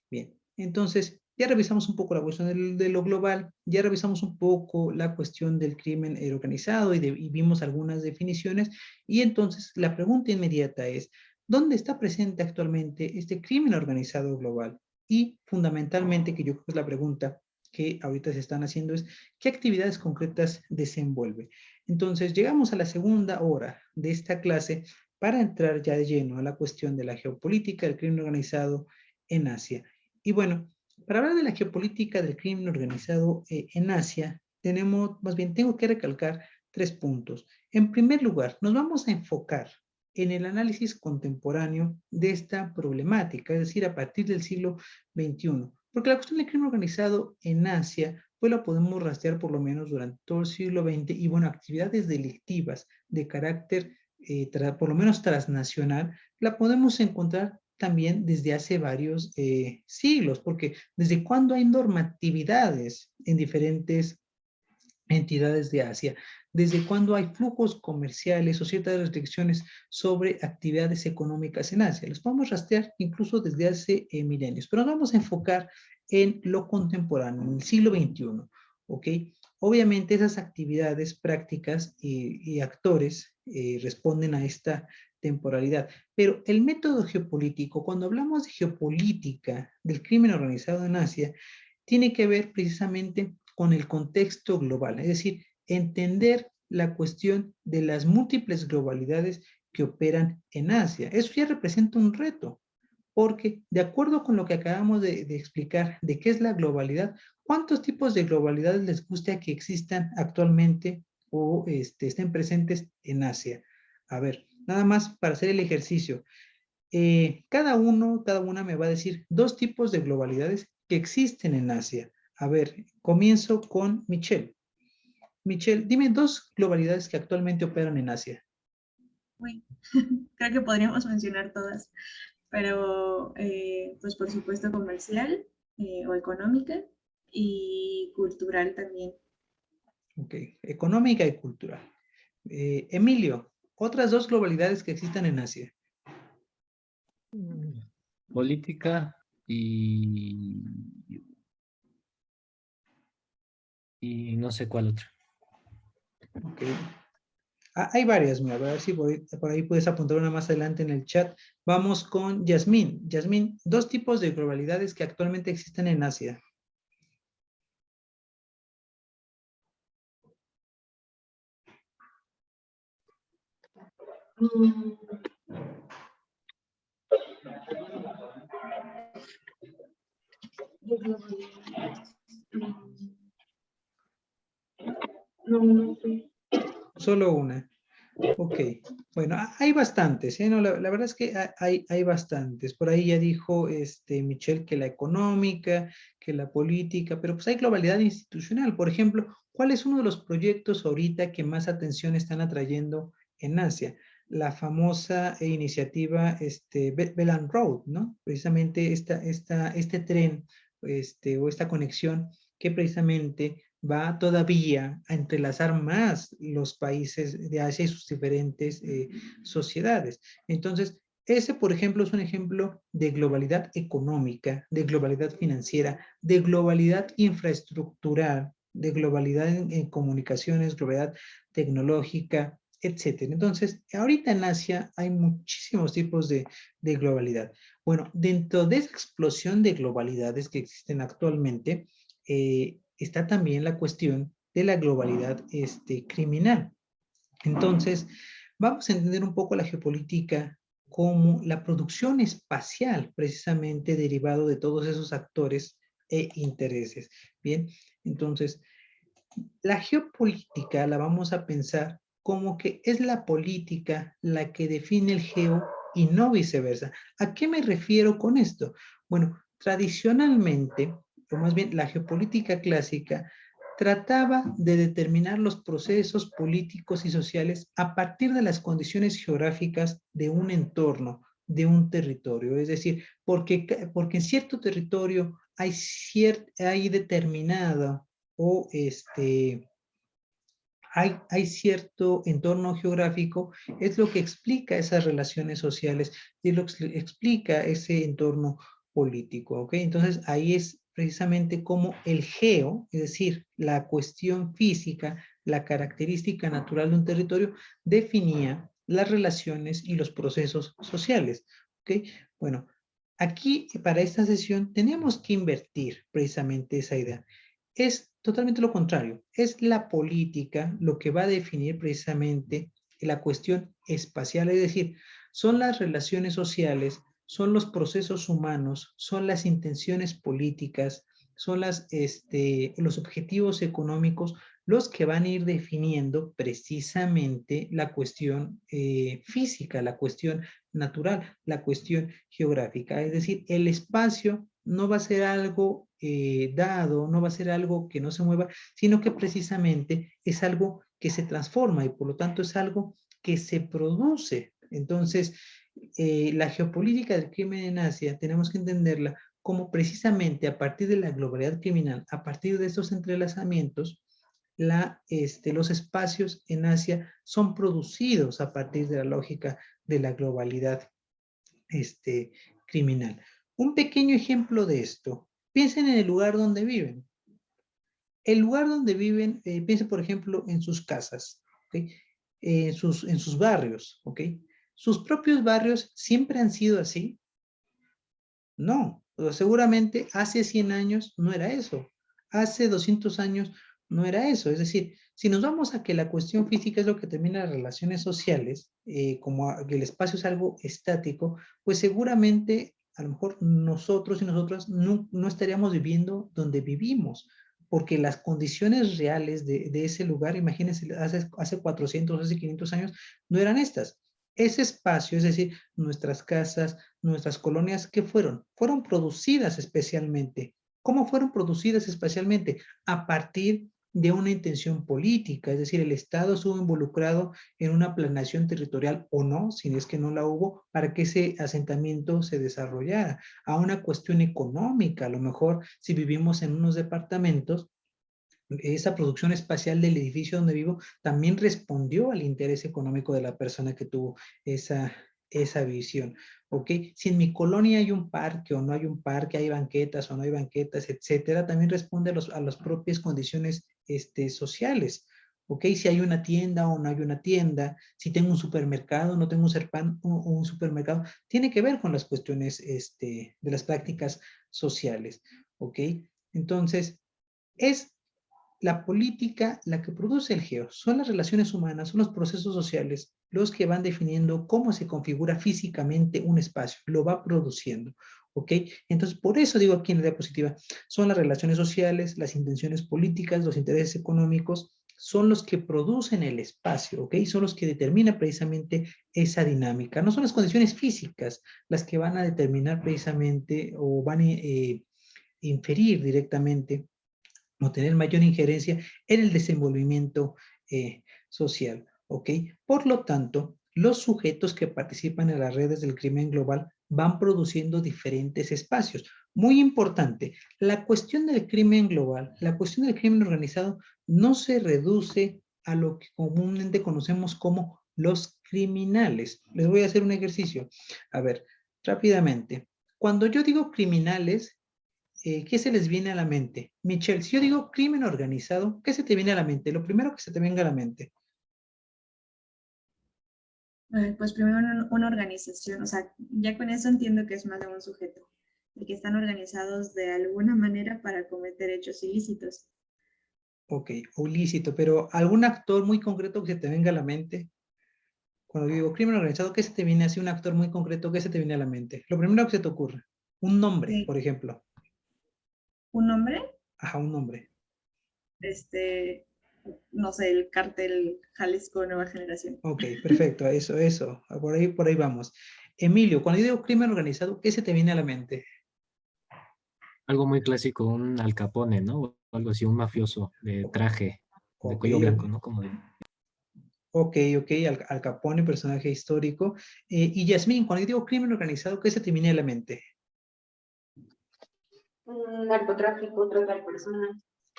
Bien. Entonces, Ya revisamos un poco la cuestión de lo global, ya revisamos un poco la cuestión del crimen organizado y vimos algunas definiciones, y entonces la pregunta inmediata es, ¿dónde está presente actualmente este crimen organizado global? Y fundamentalmente, que yo creo que es la pregunta que ahorita se están haciendo, es ¿qué actividades concretas desenvuelve? Entonces, llegamos a la segunda hora de esta clase para entrar ya de lleno a la cuestión de la geopolítica del crimen organizado en Asia. Y bueno, para hablar de la geopolítica del crimen organizado en Asia, tengo que recalcar 3 puntos. En primer lugar, nos vamos a enfocar en el análisis contemporáneo de esta problemática, es decir, a partir del siglo XXI. Porque la cuestión del crimen organizado en Asia, pues la podemos rastrear por lo menos durante todo el siglo XX, y bueno, actividades delictivas de carácter, por lo menos transnacional, la podemos encontrar también desde hace varios siglos, porque desde cuándo hay normatividades en diferentes entidades de Asia, desde cuándo hay flujos comerciales o ciertas restricciones sobre actividades económicas en Asia. Los podemos rastrear incluso desde hace milenios, pero nos vamos a enfocar en lo contemporáneo, en el siglo XXI, ¿ok? Obviamente esas actividades, prácticas y actores responden a esta temporalidad, pero el método geopolítico, cuando hablamos de geopolítica del crimen organizado en Asia, tiene que ver precisamente con el contexto global, es decir, entender la cuestión de las múltiples globalidades que operan en Asia. Eso ya representa un reto, porque de acuerdo con lo que acabamos de explicar de qué es la globalidad, ¿cuántos tipos de globalidades les gusta que existan actualmente o estén presentes en Asia? A ver, nada más para hacer el ejercicio. Cada una me va a decir 2 tipos de globalidades que existen en Asia. A ver, comienzo con Michelle. Michelle, dime 2 globalidades que actualmente operan en Asia. Uy, creo que podríamos mencionar todas, pero pues por supuesto comercial o económica y cultural también. Ok, económica y cultural. Emilio, otras 2 globalidades que existan en Asia. Política y no sé cuál otra. Ok. Hay varias, mira, a ver si por ahí puedes apuntar una más adelante en el chat. Vamos con Yasmín. Yasmín, 2 tipos de globalidades que actualmente existen en Asia. No sé. Solo una. Ok, bueno, hay bastantes, ¿eh? No, la verdad es que hay bastantes. Por ahí ya dijo Michelle que la económica, que la política, pero pues hay globalidad institucional. Por ejemplo, ¿cuál es uno de los proyectos ahorita que más atención están atrayendo en Asia? La famosa iniciativa Belt and Road, ¿no? Precisamente este tren o esta conexión que precisamente va todavía a entrelazar más los países de Asia y sus diferentes sociedades. Entonces, ese, por ejemplo, es un ejemplo de globalidad económica, de globalidad financiera, de globalidad infraestructural, de globalidad en comunicaciones, globalidad tecnológica, etcétera. Entonces, ahorita en Asia hay muchísimos tipos de globalidad. Bueno, dentro de esa explosión de globalidades que existen actualmente, está también la cuestión de la globalidad criminal. Entonces, vamos a entender un poco la geopolítica como la producción espacial, precisamente derivado de todos esos actores e intereses. Bien, entonces, la geopolítica la vamos a pensar como que es la política la que define el geo y no viceversa. ¿A qué me refiero con esto? Bueno, tradicionalmente, o más bien la geopolítica clásica, trataba de determinar los procesos políticos y sociales a partir de las condiciones geográficas de un entorno, de un territorio. Es decir, porque en cierto territorio hay determinada o hay cierto entorno geográfico, es lo que explica esas relaciones sociales y lo que explica ese entorno político, ¿ok? Entonces ahí es precisamente cómo el geo, es decir, la cuestión física, la característica natural de un territorio, definía las relaciones y los procesos sociales. ¿Ok? Bueno, aquí para esta sesión tenemos que invertir precisamente esa idea. Es totalmente lo contrario. Es la política lo que va a definir precisamente la cuestión espacial, es decir, son las relaciones sociales, son los procesos humanos, son las intenciones políticas, son los objetivos económicos los que van a ir definiendo precisamente la cuestión física, la cuestión natural, la cuestión geográfica. Es decir, el espacio no va a ser algo dado, no va a ser algo que no se mueva, sino que precisamente es algo que se transforma y por lo tanto es algo que se produce. Entonces, la geopolítica del crimen en Asia tenemos que entenderla como precisamente a partir de la globalidad criminal, a partir de estos entrelazamientos, los espacios en Asia son producidos a partir de la lógica de la globalidad criminal. Un pequeño ejemplo de esto. Piensen en el lugar donde viven. El lugar donde viven, piensen por ejemplo en sus casas, ¿okay? En sus barrios, ¿ok? ¿Sus propios barrios siempre han sido así? No, pero seguramente hace 100 años no era eso. Hace 200 años no era eso. Es decir, si nos vamos a que la cuestión física es lo que termina las relaciones sociales, como que el espacio es algo estático, pues seguramente a lo mejor nosotros y nosotras no estaríamos viviendo donde vivimos, porque las condiciones reales de ese lugar, imagínense, hace 400, hace 500 años, no eran estas. Ese espacio, es decir, nuestras casas, nuestras colonias, ¿qué fueron? Fueron producidas especialmente. ¿Cómo fueron producidas especialmente? A partir de una intención política, es decir, el Estado estuvo involucrado en una planeación territorial o no, si es que no la hubo, para que ese asentamiento se desarrollara, a una cuestión económica, a lo mejor si vivimos en unos departamentos, esa producción espacial del edificio donde vivo también respondió al interés económico de la persona que tuvo esa visión, ¿ok? Si en mi colonia hay un parque o no hay un parque, hay banquetas o no hay banquetas, etcétera, también responde a las propias condiciones sociales, ¿ok? Si hay una tienda o no hay una tienda, si tengo un supermercado o no tengo un supermercado, tiene que ver con las cuestiones de las prácticas sociales, ¿ok? Entonces, es la política la que produce el geo, son las relaciones humanas, son los procesos sociales los que van definiendo cómo se configura físicamente un espacio, lo va produciendo, ¿ok? Entonces, por eso digo aquí en la diapositiva, son las relaciones sociales, las intenciones políticas, los intereses económicos, son los que producen el espacio, ¿ok? Son los que determinan precisamente esa dinámica. No son las condiciones físicas las que van a determinar precisamente o van a inferir directamente o tener mayor injerencia en el desenvolvimiento social, ¿ok? Por lo tanto, los sujetos que participan en las redes del crimen global van produciendo diferentes espacios. Muy importante, la cuestión del crimen global, la cuestión del crimen organizado no se reduce a lo que comúnmente conocemos como los criminales. Les voy a hacer un ejercicio. A ver, rápidamente. Cuando yo digo criminales, ¿qué se les viene a la mente? Michelle, si yo digo crimen organizado, ¿qué se te viene a la mente? Lo primero que se te venga a la mente. Pues primero una organización, o sea, ya con eso entiendo que es más de un sujeto, y que están organizados de alguna manera para cometer hechos ilícitos. Ok, o ilícito, pero algún actor muy concreto que se te venga a la mente. Cuando digo crimen organizado, ¿qué se te viene así? Un actor muy concreto, ¿qué se te viene a la mente? Lo primero que se te ocurre. Un nombre, Sí. por ejemplo. Un nombre, Ajá, un nombre. no sé, el cártel Jalisco Nueva Generación. Ok, perfecto, eso. Por ahí vamos. Emilio, cuando yo digo crimen organizado, ¿qué se te viene a la mente? Algo muy clásico, un Al Capone, ¿no? O algo así, un mafioso de traje, de Ok, cuello blanco, ¿no? Como de... ok, Al Capone, personaje histórico. Y Yasmín, cuando yo digo crimen organizado, ¿qué se te viene a la mente? Narcotráfico, trata de personas.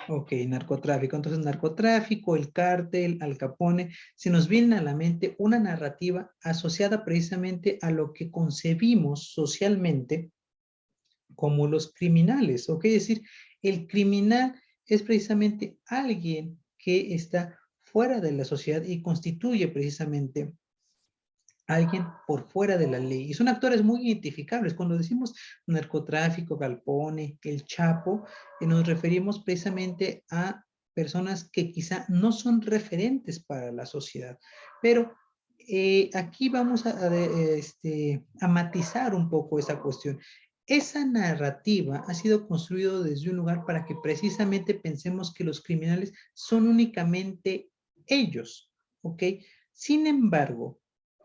Ok, narcotráfico. Entonces, narcotráfico, el cártel, Al Capone, se nos viene a la mente una narrativa asociada precisamente a lo que concebimos socialmente como los criminales, ¿ok? Es decir, el criminal es precisamente alguien que está fuera de la sociedad y constituye precisamente alguien por fuera de la ley. Y son actores muy identificables. Cuando decimos narcotráfico, Galpone, el Chapo, nos referimos precisamente a personas que quizá no son referentes para la sociedad. Pero aquí vamos a matizar un poco esa cuestión. Esa narrativa ha sido construida desde un lugar para que precisamente pensemos que los criminales son únicamente ellos, ¿ok? Sin embargo,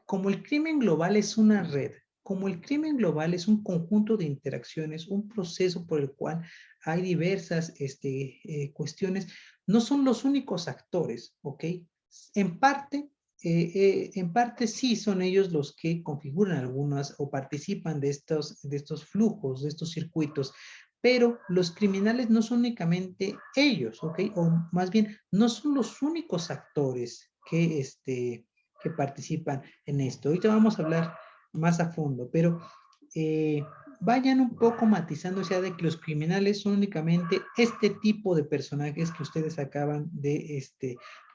como el crimen global es una red, como el crimen global es un conjunto de interacciones, un proceso por el cual hay diversas cuestiones, no son los únicos actores, ¿ok? En parte sí son ellos los que configuran algunas o participan de estos flujos, de estos circuitos, pero los criminales no son únicamente ellos, ¿ok? O más bien, no son los únicos actores que participan en esto. Ahorita vamos a hablar más a fondo, pero vayan un poco matizando, o sea, de que los criminales son únicamente este tipo de personajes que ustedes acaban de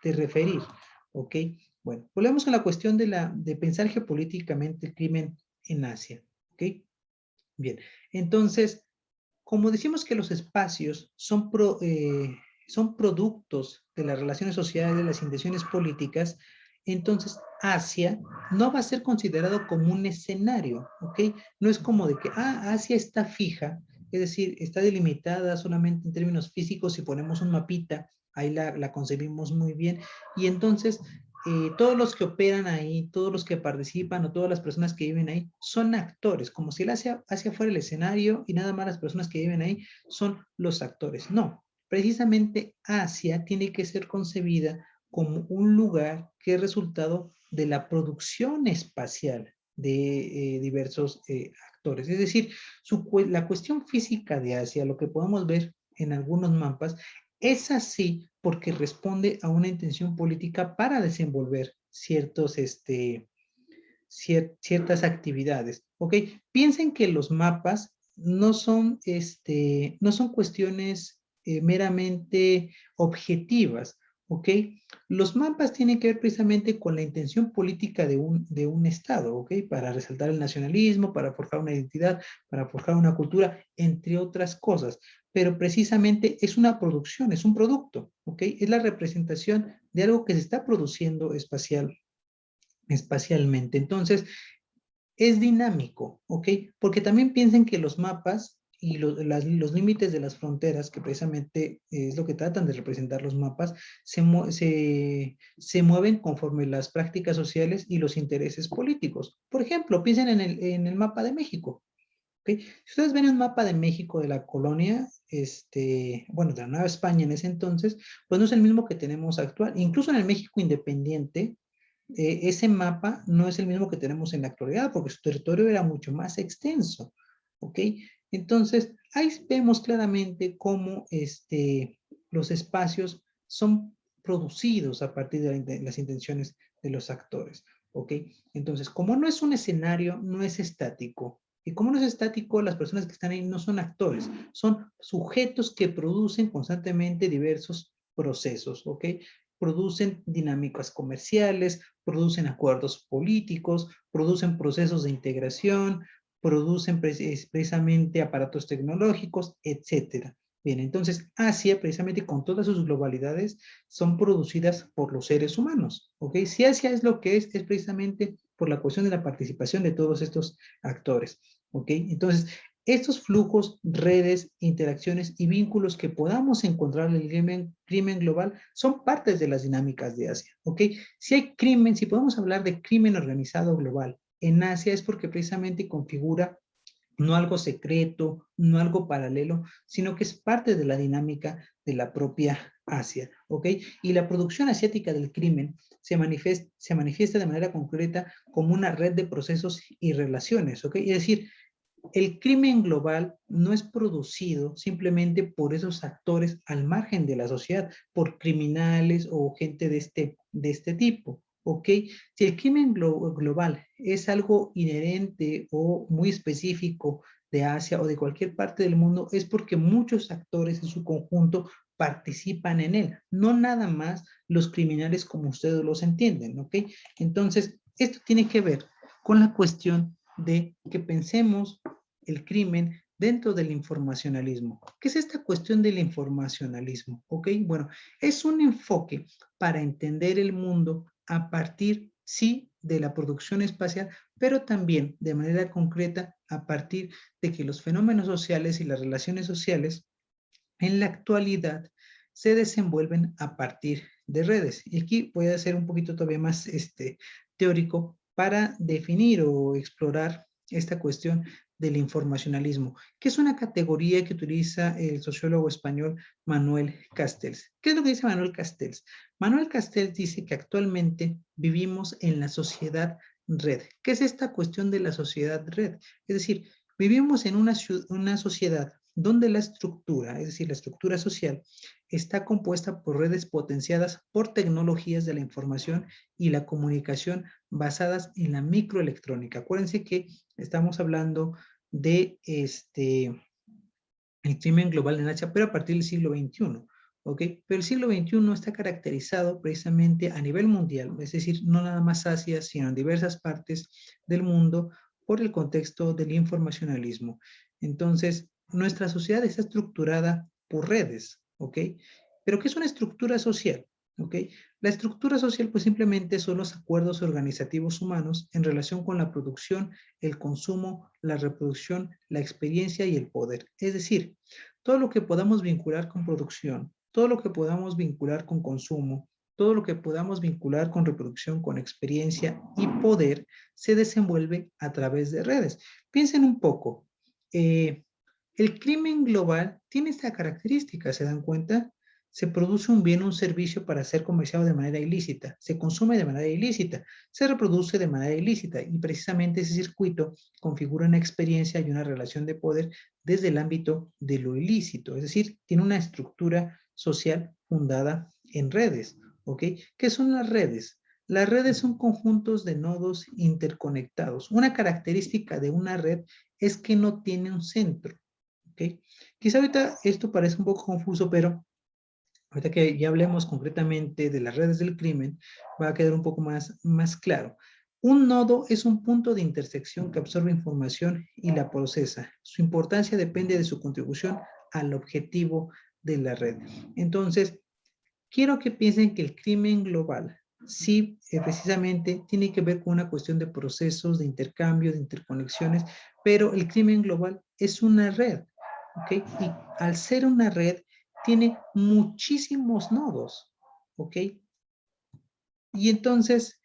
referir, ¿ok? Bueno, volvemos a la cuestión de pensar geopolíticamente el crimen en Asia, ¿ok? Bien, entonces, como decimos que los espacios son productos de las relaciones sociales, de las intenciones políticas, entonces Asia no va a ser considerado como un escenario, ¿ok? No es como de que, Asia está fija, es decir, está delimitada solamente en términos físicos. Si ponemos un mapita, ahí la concebimos muy bien, y entonces todos los que operan ahí, todos los que participan o todas las personas que viven ahí son actores, como si el Asia fuera el escenario y nada más las personas que viven ahí son los actores. No, precisamente Asia tiene que ser concebida como un lugar que es resultado de la producción espacial de diversos actores. Es decir, la cuestión física de Asia, lo que podemos ver en algunos mapas, es así porque responde a una intención política para desenvolver ciertas actividades. ¿Ok? Piensen que los mapas no son cuestiones meramente objetivas. ¿Ok? Los mapas tienen que ver precisamente con la intención política de un Estado, ¿ok? Para resaltar el nacionalismo, para forjar una identidad, para forjar una cultura, entre otras cosas. Pero precisamente es una producción, es un producto, ¿ok? Es la representación de algo que se está produciendo espacialmente. Entonces, es dinámico, ¿ok? Porque también piensen que los mapas y los límites de las fronteras, que precisamente es lo que tratan de representar los mapas, se mueven conforme las prácticas sociales y los intereses políticos. Por ejemplo, piensen en el mapa de México. ¿Ok? Si ustedes ven un mapa de México de la colonia, bueno, de la Nueva España en ese entonces, pues no es el mismo que tenemos actual. Incluso en el México independiente, ese mapa no es el mismo que tenemos en la actualidad, porque su territorio era mucho más extenso, ¿ok? Entonces, ahí vemos claramente cómo los espacios son producidos a partir de las intenciones de los actores, ¿ok? Entonces, como no es un escenario, no es estático. Y como no es estático, las personas que están ahí no son actores, son sujetos que producen constantemente diversos procesos, ¿ok? Producen dinámicas comerciales, producen acuerdos políticos, producen procesos de integración, producen precisamente aparatos tecnológicos, etcétera. Bien, entonces Asia, precisamente con todas sus globalidades, son producidas por los seres humanos, ¿ok? Si Asia es lo que es precisamente por la cuestión de la participación de todos estos actores, ¿ok? Entonces, estos flujos, redes, interacciones y vínculos que podamos encontrar en el crimen global son partes de las dinámicas de Asia, ¿ok? Si hay crimen, si podemos hablar de crimen organizado global en Asia, es porque precisamente configura no algo secreto, no algo paralelo, sino que es parte de la dinámica de la propia Asia, ¿ok? Y la producción asiática del crimen se manifiesta de manera concreta como una red de procesos y relaciones, ¿ok? Es decir, el crimen global no es producido simplemente por esos actores al margen de la sociedad, por criminales o gente de este tipo, ¿ok? Si el crimen global es algo inherente o muy específico de Asia o de cualquier parte del mundo, es porque muchos actores en su conjunto participan en él, no nada más los criminales como ustedes los entienden, ¿ok? Entonces, esto tiene que ver con la cuestión de que pensemos el crimen dentro del informacionalismo. ¿Qué es esta cuestión del informacionalismo? ¿Ok? Bueno, es un enfoque para entender el mundo a partir, sí, de la producción espacial, pero también de manera concreta a partir de que los fenómenos sociales y las relaciones sociales en la actualidad se desenvuelven a partir de redes. Y aquí voy a hacer un poquito todavía más teórico para definir o explorar esta cuestión del informacionalismo, que es una categoría que utiliza el sociólogo español Manuel Castells. ¿Qué es lo que dice Manuel Castells? Manuel Castells dice que actualmente vivimos en la sociedad red. ¿Qué es esta cuestión de la sociedad red? Es decir, vivimos en una sociedad donde la estructura, es decir, la estructura social, está compuesta por redes potenciadas por tecnologías de la información y la comunicación basadas en la microelectrónica. Acuérdense que estamos hablando de el crimen global en Asia, pero a partir del siglo XXI. ¿Ok? Pero el siglo XXI está caracterizado precisamente a nivel mundial, es decir, no nada más Asia, sino en diversas partes del mundo, por el contexto del informacionalismo. Entonces, nuestra sociedad está estructurada por redes, ¿ok? Pero ¿qué es una estructura social? ¿Ok? La estructura social pues simplemente son los acuerdos organizativos humanos en relación con la producción, el consumo, la reproducción, la experiencia y el poder. Es decir, todo lo que podamos vincular con producción, todo lo que podamos vincular con consumo, todo lo que podamos vincular con reproducción, con experiencia y poder, se desenvuelve a través de redes. Piensen un poco, el crimen global tiene esta característica, ¿se dan cuenta? Se produce un bien o un servicio para ser comerciado de manera ilícita, se consume de manera ilícita, se reproduce de manera ilícita y precisamente ese circuito configura una experiencia y una relación de poder desde el ámbito de lo ilícito, es decir, tiene una estructura social fundada en redes, ¿ok? ¿Qué son las redes? Las redes son conjuntos de nodos interconectados. Una característica de una red es que no tiene un centro, ¿ok? Quizá ahorita esto parece un poco confuso, pero ahorita que ya hablemos concretamente de las redes del crimen, va a quedar un poco más claro. Un nodo es un punto de intersección que absorbe información y la procesa. Su importancia depende de su contribución al objetivo de la red. Entonces, quiero que piensen que el crimen global sí precisamente tiene que ver con una cuestión de procesos, de intercambio, de interconexiones, pero el crimen global es una red, ¿ok? Y al ser una red, tiene muchísimos nodos, ¿ok? Y entonces,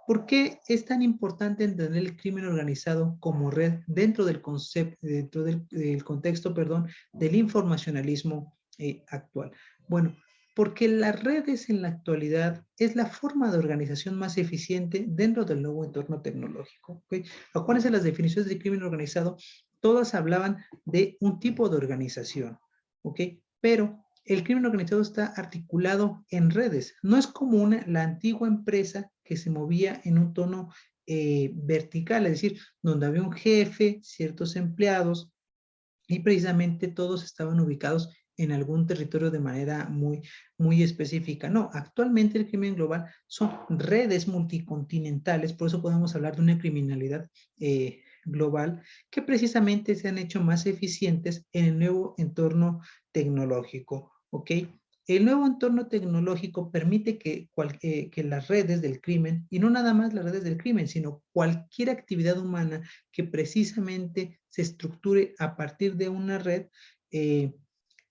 ¿por qué es tan importante entender el crimen organizado como red dentro del concepto, dentro del contexto, perdón, del informacionalismo actual? Bueno, porque las redes en la actualidad es la forma de organización más eficiente dentro del nuevo entorno tecnológico. ¿Okay? Acuérdense las definiciones de crimen organizado, todas hablaban de un tipo de organización, ¿ok? Pero el crimen organizado está articulado en redes. No es como la antigua empresa que se movía en un tono vertical, es decir, donde había un jefe, ciertos empleados, y precisamente todos estaban ubicados en algún territorio de manera muy específica. No, actualmente el crimen global son redes multicontinentales, por eso podemos hablar de una criminalidad global que precisamente se han hecho más eficientes en el nuevo entorno tecnológico, ¿ok? El nuevo entorno tecnológico permite que las redes del crimen, y no nada más las redes del crimen, sino cualquier actividad humana que precisamente se estructure a partir de una red,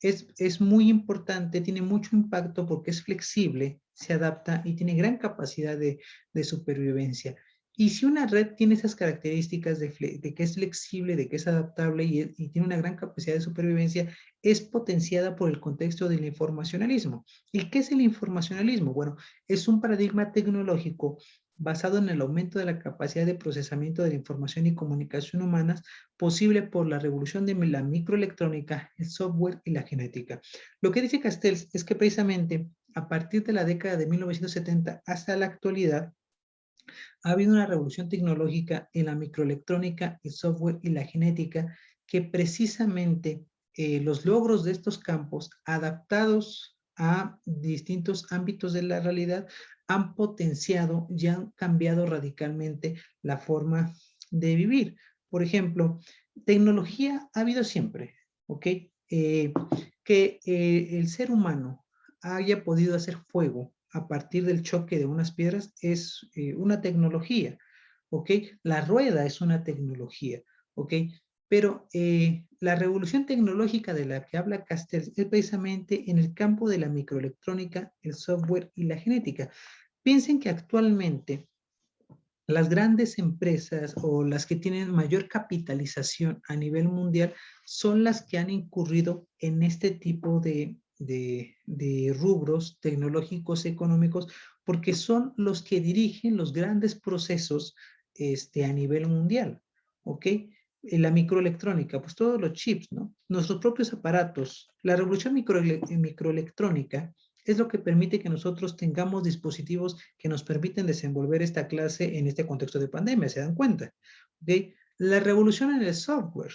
es muy importante, tiene mucho impacto porque es flexible, se adapta y tiene gran capacidad de supervivencia. Y si una red tiene esas características de que es flexible, de que es adaptable y tiene una gran capacidad de supervivencia, es potenciada por el contexto del informacionalismo. ¿Y qué es el informacionalismo? Bueno, es un paradigma tecnológico basado en el aumento de la capacidad de procesamiento de la información y comunicación humanas posible por la revolución de la microelectrónica, el software y la genética. Lo que dice Castells es que precisamente a partir de la década de 1970 hasta la actualidad, ha habido una revolución tecnológica en la microelectrónica, el software y la genética que precisamente los logros de estos campos adaptados a distintos ámbitos de la realidad han potenciado y han cambiado radicalmente la forma de vivir. Por ejemplo, tecnología ha habido siempre, ¿ok? Que el ser humano haya podido hacer fuego a partir del choque de unas piedras es una tecnología, ¿ok? La rueda es una tecnología, ¿ok? Pero la revolución tecnológica de la que habla Castells es precisamente en el campo de la microelectrónica, el software y la genética. Piensen que actualmente las grandes empresas o las que tienen mayor capitalización a nivel mundial son las que han incurrido en este tipo de rubros tecnológicos económicos porque son los que dirigen los grandes procesos a nivel mundial, ¿ok? La microelectrónica, pues todos los chips, ¿no? Nuestros propios aparatos. La revolución microelectrónica es lo que permite que nosotros tengamos dispositivos que nos permiten desenvolver esta clase en este contexto de pandemia, ¿se dan cuenta? ¿Okay? La revolución en el software,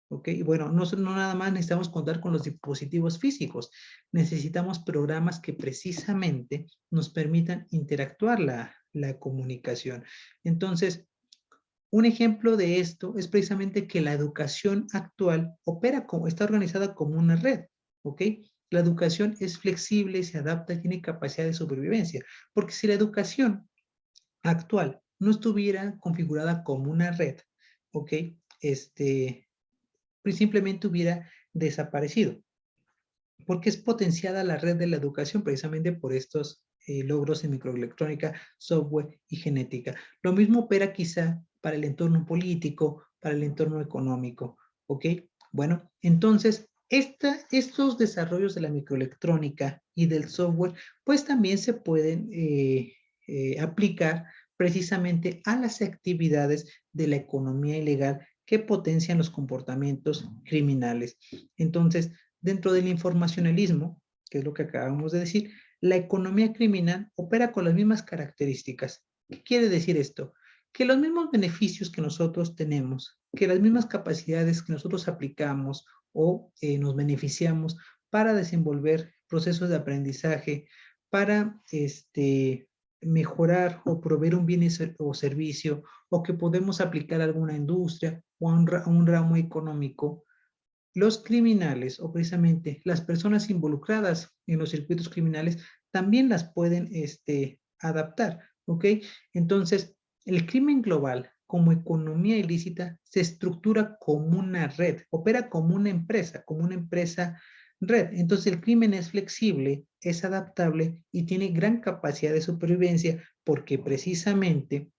¿ok? Bueno, no nada más necesitamos contar con los dispositivos físicos, necesitamos programas que precisamente nos permitan interactuar la comunicación. Entonces, un ejemplo de esto es precisamente que la educación actual está organizada como una red, ¿ok? La educación es flexible, se adapta y tiene capacidad de supervivencia. Porque si la educación actual no estuviera configurada como una red, ¿ok? Simplemente hubiera desaparecido. Porque es potenciada la red de la educación precisamente por estos logros en microelectrónica, software y genética. Lo mismo opera quizá para el entorno político, para el entorno económico, ¿ok? Bueno, entonces, estos desarrollos de la microelectrónica y del software, pues también se pueden aplicar precisamente a las actividades de la economía ilegal que potencian los comportamientos criminales. Entonces, dentro del informacionalismo, que es lo que acabamos de decir, la economía criminal opera con las mismas características. ¿Qué quiere decir esto? Que los mismos beneficios que nosotros tenemos, que las mismas capacidades que nosotros aplicamos o nos beneficiamos para desenvolver procesos de aprendizaje, para mejorar o proveer un bien o servicio, o que podemos aplicar a alguna industria o a un ramo económico, los criminales o precisamente las personas involucradas en los circuitos criminales también las pueden adaptar, ¿ok? Entonces, el crimen global como economía ilícita se estructura como una red, opera como una empresa red. Entonces, el crimen es flexible, es adaptable y tiene gran capacidad de supervivencia porque precisamente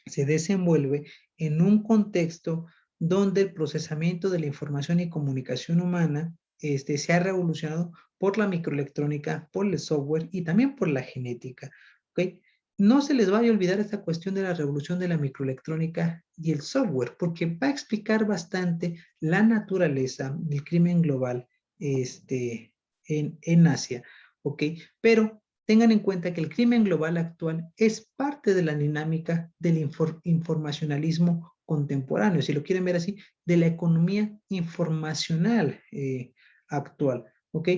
se desenvuelve en un contexto donde el procesamiento de la información y comunicación humana se ha revolucionado por la microelectrónica, por el software y también por la genética. ¿Okay? No se les vaya a olvidar esta cuestión de la revolución de la microelectrónica y el software, porque va a explicar bastante la naturaleza del crimen global en Asia. ¿Ok? Pero tengan en cuenta que el crimen global actual es parte de la dinámica del informacionalismo contemporáneo, si lo quieren ver así, de la economía informacional actual, ¿ok?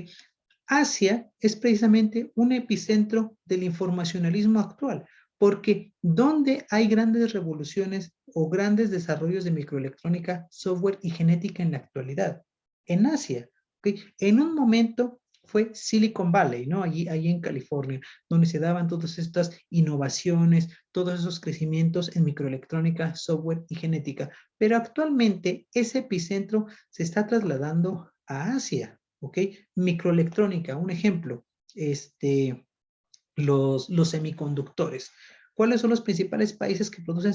Asia es precisamente un epicentro del informacionalismo actual, porque ¿dónde hay grandes revoluciones o grandes desarrollos de microelectrónica, software y genética en la actualidad? En Asia, ¿ok? En un momento fue Silicon Valley, ¿no? Allí en California, donde se daban todas estas innovaciones, todos esos crecimientos en microelectrónica, software y genética. Pero actualmente ese epicentro se está trasladando a Asia, ¿ok? Microelectrónica, un ejemplo, los semiconductores. ¿Cuáles son los principales países que producen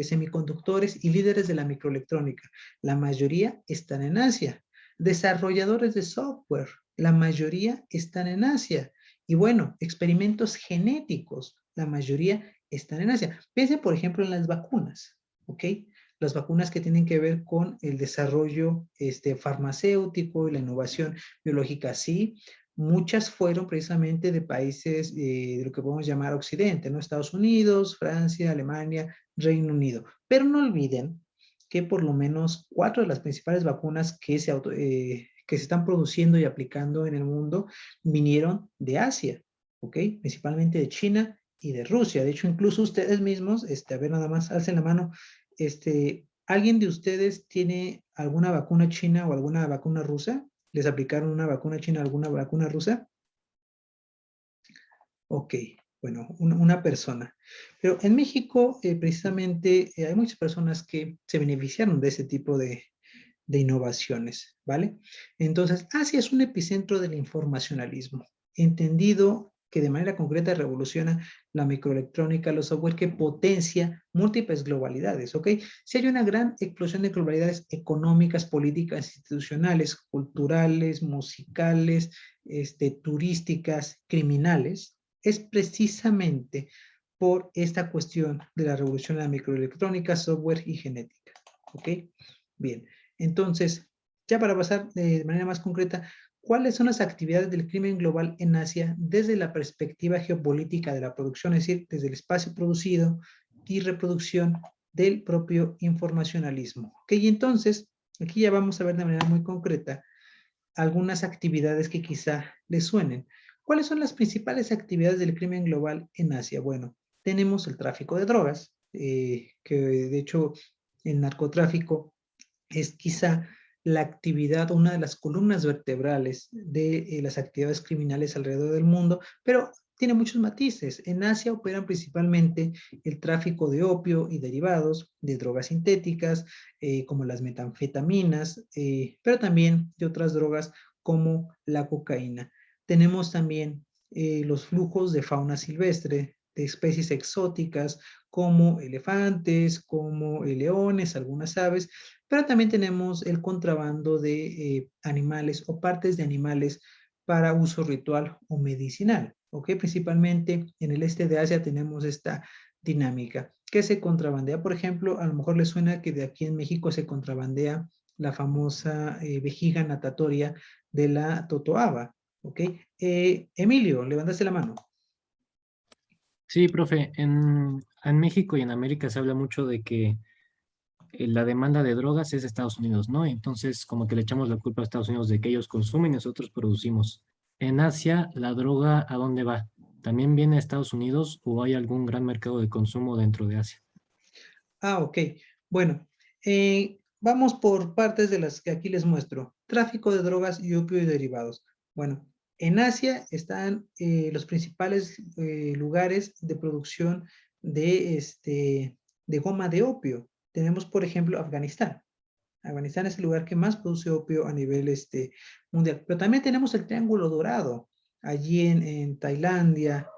semiconductores y líderes de la microelectrónica? La mayoría están en Asia. Desarrolladores de software, la mayoría están en Asia. Y bueno, experimentos genéticos, la mayoría están en Asia. Piensen, por ejemplo, en las vacunas, ¿ok? Las vacunas que tienen que ver con el desarrollo farmacéutico y la innovación biológica, sí. Muchas fueron precisamente de países de lo que podemos llamar Occidente, ¿no? Estados Unidos, Francia, Alemania, Reino Unido. Pero no olviden que por lo menos 4 de las principales vacunas que se están produciendo y aplicando en el mundo vinieron de Asia, ¿ok? Principalmente de China y de Rusia. De hecho, incluso ustedes mismos, a ver, nada más, alcen la mano, ¿alguien de ustedes tiene alguna vacuna china o alguna vacuna rusa? ¿Les aplicaron una vacuna china o alguna vacuna rusa? Ok, bueno, una persona. Pero en México, precisamente, hay muchas personas que se beneficiaron de ese tipo de innovaciones, ¿vale? Entonces, Asia es un epicentro del informacionalismo, entendido que de manera concreta revoluciona la microelectrónica, los software que potencia múltiples globalidades, ¿ok? Si hay una gran explosión de globalidades económicas, políticas, institucionales, culturales, musicales, turísticas, criminales, es precisamente por esta cuestión de la revolución de la microelectrónica, software y genética, ¿ok? Bien. Entonces, ya para pasar de manera más concreta, ¿cuáles son las actividades del crimen global en Asia desde la perspectiva geopolítica de la producción, es decir, desde el espacio producido y reproducción del propio informacionalismo? Ok, y entonces, aquí ya vamos a ver de manera muy concreta algunas actividades que quizá les suenen. ¿Cuáles son las principales actividades del crimen global en Asia? Bueno, tenemos el tráfico de drogas, que de hecho el narcotráfico es quizá la actividad, una de las columnas vertebrales de las actividades criminales alrededor del mundo, pero tiene muchos matices. En Asia operan principalmente el tráfico de opio y derivados, de drogas sintéticas, como las metanfetaminas, pero también de otras drogas como la cocaína. Tenemos también los flujos de fauna silvestre, de especies exóticas como elefantes, como leones, algunas aves, pero también tenemos el contrabando de animales o partes de animales para uso ritual o medicinal, ¿ok? Principalmente en el este de Asia tenemos esta dinámica. ¿Qué se contrabandea? Por ejemplo, a lo mejor les suena que de aquí en México se contrabandea la famosa vejiga natatoria de la totoaba, ¿ok? Emilio, levantaste la mano. Sí, profe, en México y en América se habla mucho de que la demanda de drogas es de Estados Unidos, ¿no? Entonces, como que le echamos la culpa a Estados Unidos de que ellos consumen y nosotros producimos. En Asia, ¿la droga a dónde va? ¿También viene a Estados Unidos o hay algún gran mercado de consumo dentro de Asia? Ah, ok. Bueno, vamos por partes de las que aquí les muestro. Tráfico de drogas y opio y derivados. Bueno, en Asia están los principales lugares de producción de goma de opio. Tenemos, por ejemplo, Afganistán. Afganistán es el lugar que más produce opio a nivel mundial. Pero también tenemos el Triángulo Dorado, allí en Tailandia,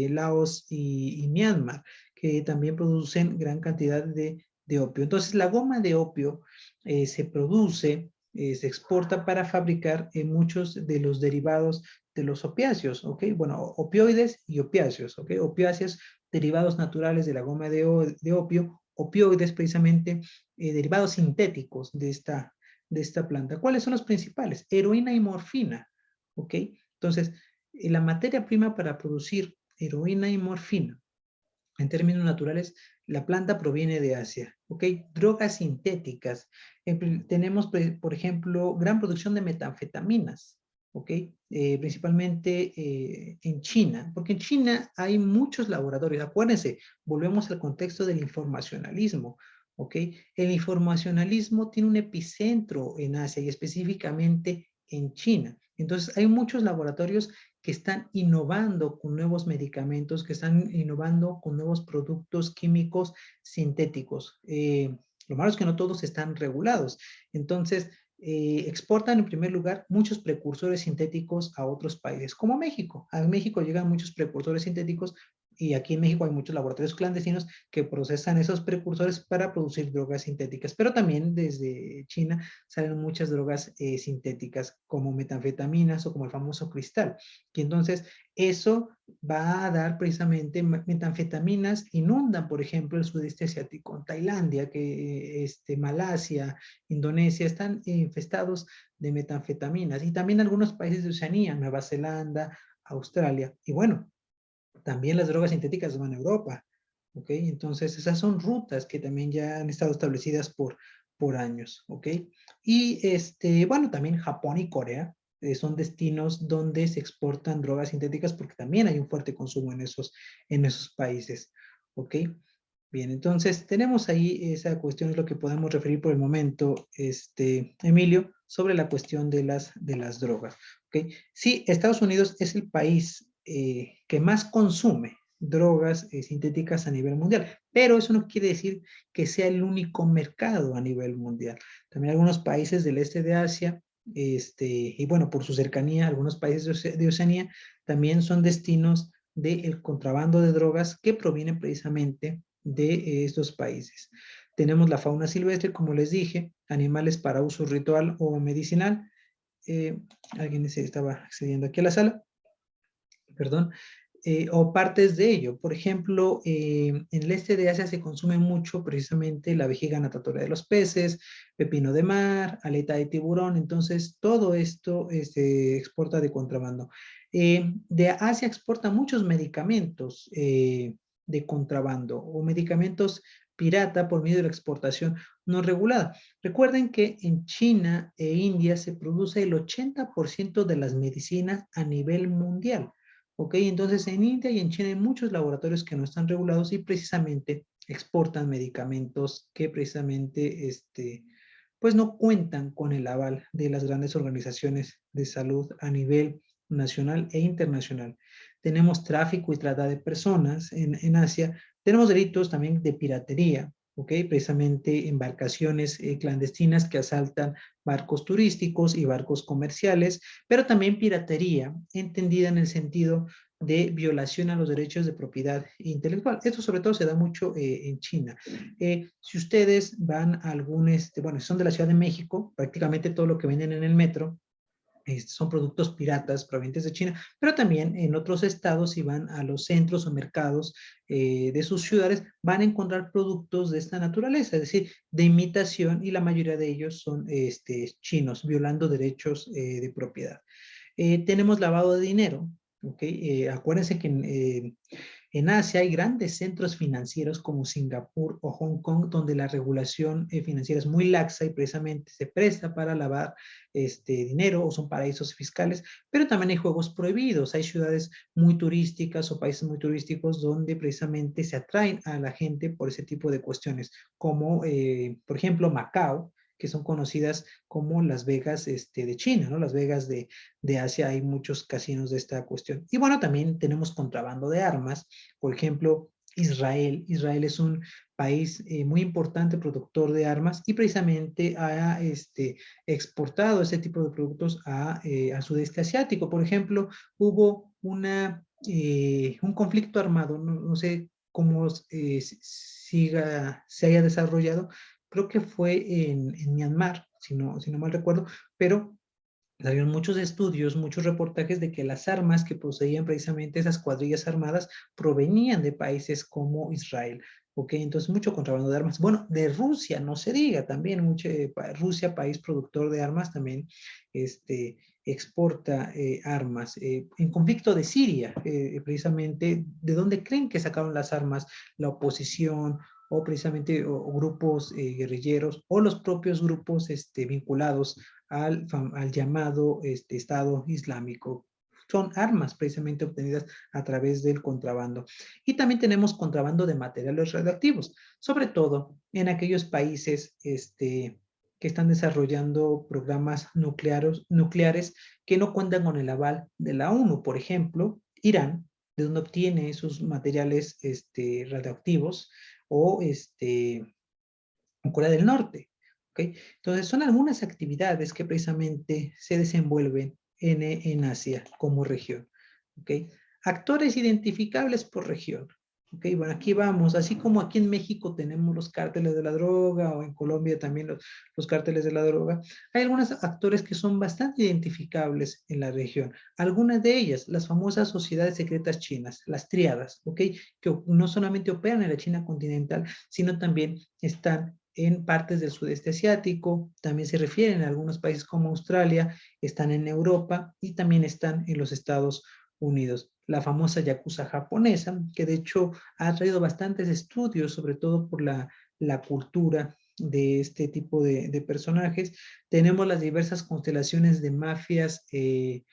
Laos y Myanmar, que también producen gran cantidad de opio. Entonces, la goma de opio se produce, se exporta para fabricar muchos de los derivados de los opiáceos, ¿ok? Bueno, opioides y opiáceos, ¿ok? Opiáceos, derivados naturales de la goma de opio, opioides precisamente derivados sintéticos de esta planta. ¿Cuáles son los principales? Heroína y morfina, ¿ok? Entonces, la materia prima para producir heroína y morfina, en términos naturales, la planta proviene de Asia, ¿ok? Drogas sintéticas. Tenemos, por ejemplo, gran producción de metanfetaminas, ¿ok? Principalmente en China, porque en China hay muchos laboratorios. Acuérdense, volvemos al contexto del informacionalismo, ¿ok? El informacionalismo tiene un epicentro en Asia y específicamente en China. Entonces, hay muchos laboratorios que están innovando con nuevos medicamentos, que están innovando con nuevos productos químicos sintéticos. Lo malo es que no todos están regulados. Entonces, exportan en primer lugar muchos precursores sintéticos a otros países, como a México. A México llegan muchos precursores sintéticos y aquí en México hay muchos laboratorios clandestinos que procesan esos precursores para producir drogas sintéticas, pero también desde China salen muchas drogas sintéticas como metanfetaminas o como el famoso cristal. Y entonces eso va a dar precisamente metanfetaminas, inundan, por ejemplo, el sudeste asiático, Tailandia, Malasia, Indonesia, están infestados de metanfetaminas y también algunos países de Oceanía, Nueva Zelanda, Australia. Y bueno, también las drogas sintéticas van a Europa. ¿ok? Entonces, esas son rutas que también ya han estado establecidas por años, ¿ok? Y, bueno, también Japón y Corea son destinos donde se exportan drogas sintéticas porque también hay un fuerte consumo en esos países, ¿ok? Bien, entonces tenemos ahí esa cuestión, es lo que podemos referir por el momento, Emilio, sobre la cuestión de las drogas. ¿Ok? Sí, Estados Unidos es el país que más consume drogas sintéticas a nivel mundial, pero eso no quiere decir que sea el único mercado a nivel mundial. También algunos países del este de Asia, y bueno, por su cercanía, algunos países de Oceanía también son destinos del contrabando de drogas que provienen precisamente de estos países. Tenemos la fauna silvestre, como les dije, animales para uso ritual o medicinal. Alguien se estaba accediendo aquí a la sala, perdón, o partes de ello. Por ejemplo, en el este de Asia se consume mucho precisamente la vejiga natatoria de los peces, pepino de mar, aleta de tiburón, entonces todo esto se exporta de contrabando. De Asia exporta muchos medicamentos de contrabando o medicamentos pirata por medio de la exportación no regulada. Recuerden que en China e India se produce el 80% de las medicinas a nivel mundial. ¿Ok? Entonces en India y en China hay muchos laboratorios que no están regulados y precisamente exportan medicamentos que precisamente pues no cuentan con el aval de las grandes organizaciones de salud a nivel nacional e internacional. Tenemos tráfico y trata de personas en Asia. Tenemos delitos también de piratería, ¿ok? Precisamente embarcaciones clandestinas que asaltan barcos turísticos y barcos comerciales, pero también piratería, entendida en el sentido de violación a los derechos de propiedad intelectual. Esto sobre todo se da mucho en China. Si ustedes van a algún, bueno, son de la Ciudad de México, prácticamente todo lo que venden en el metro son productos piratas provenientes de China, pero también en otros estados, si van a los centros o mercados de sus ciudades, van a encontrar productos de esta naturaleza, es decir, de imitación, y la mayoría de ellos son chinos, violando derechos de propiedad. Tenemos lavado de dinero, ¿ok? Acuérdense que en Asia hay grandes centros financieros como Singapur o Hong Kong, donde la regulación financiera es muy laxa y precisamente se presta para lavar dinero o son paraísos fiscales, pero también hay juegos prohibidos. Hay ciudades muy turísticas o países muy turísticos donde precisamente se atraen a la gente por ese tipo de cuestiones, como por ejemplo Macao, que son conocidas como Las Vegas de China, ¿no? Las Vegas de Asia, hay muchos casinos de esta cuestión. Y bueno, también tenemos contrabando de armas, por ejemplo, Israel. Israel es un país muy importante productor de armas y precisamente ha exportado ese tipo de productos al sudeste asiático. Por ejemplo, hubo un conflicto armado, no sé cómo se haya desarrollado, creo que fue en Myanmar, si no mal recuerdo, pero salieron muchos estudios, muchos reportajes de que las armas que poseían precisamente esas cuadrillas armadas provenían de países como Israel. ¿Ok? Entonces, mucho contrabando de armas. Bueno, de Rusia, no se diga, también Rusia, país productor de armas, también exporta armas. En conflicto de Siria, precisamente, ¿de dónde creen que sacaron las armas la oposición o precisamente o grupos guerrilleros o los propios grupos vinculados al llamado Estado Islámico? Son armas precisamente obtenidas a través del contrabando. Y también tenemos contrabando de materiales radioactivos, sobre todo en aquellos países que están desarrollando programas nucleares que no cuentan con el aval de la ONU. Por ejemplo, Irán, de donde obtiene esos materiales radioactivos, o Corea del Norte. ¿Okay? Entonces, son algunas actividades que precisamente se desenvuelven en Asia como región. ¿Okay? Actores identificables por región. ¿Okay? Bueno, aquí vamos, así como aquí en México tenemos los cárteles de la droga, o en Colombia también los cárteles de la droga, hay algunos actores que son bastante identificables en la región. Algunas de ellas, las famosas sociedades secretas chinas, las triadas, ¿ok? Que no solamente operan en la China continental, sino también están en partes del sudeste asiático, también se refieren a algunos países como Australia, están en Europa y también están en los Estados Unidos. La famosa yakuza japonesa, que de hecho ha traído bastantes estudios, sobre todo por la cultura de este tipo de personajes. Tenemos las diversas constelaciones de mafias que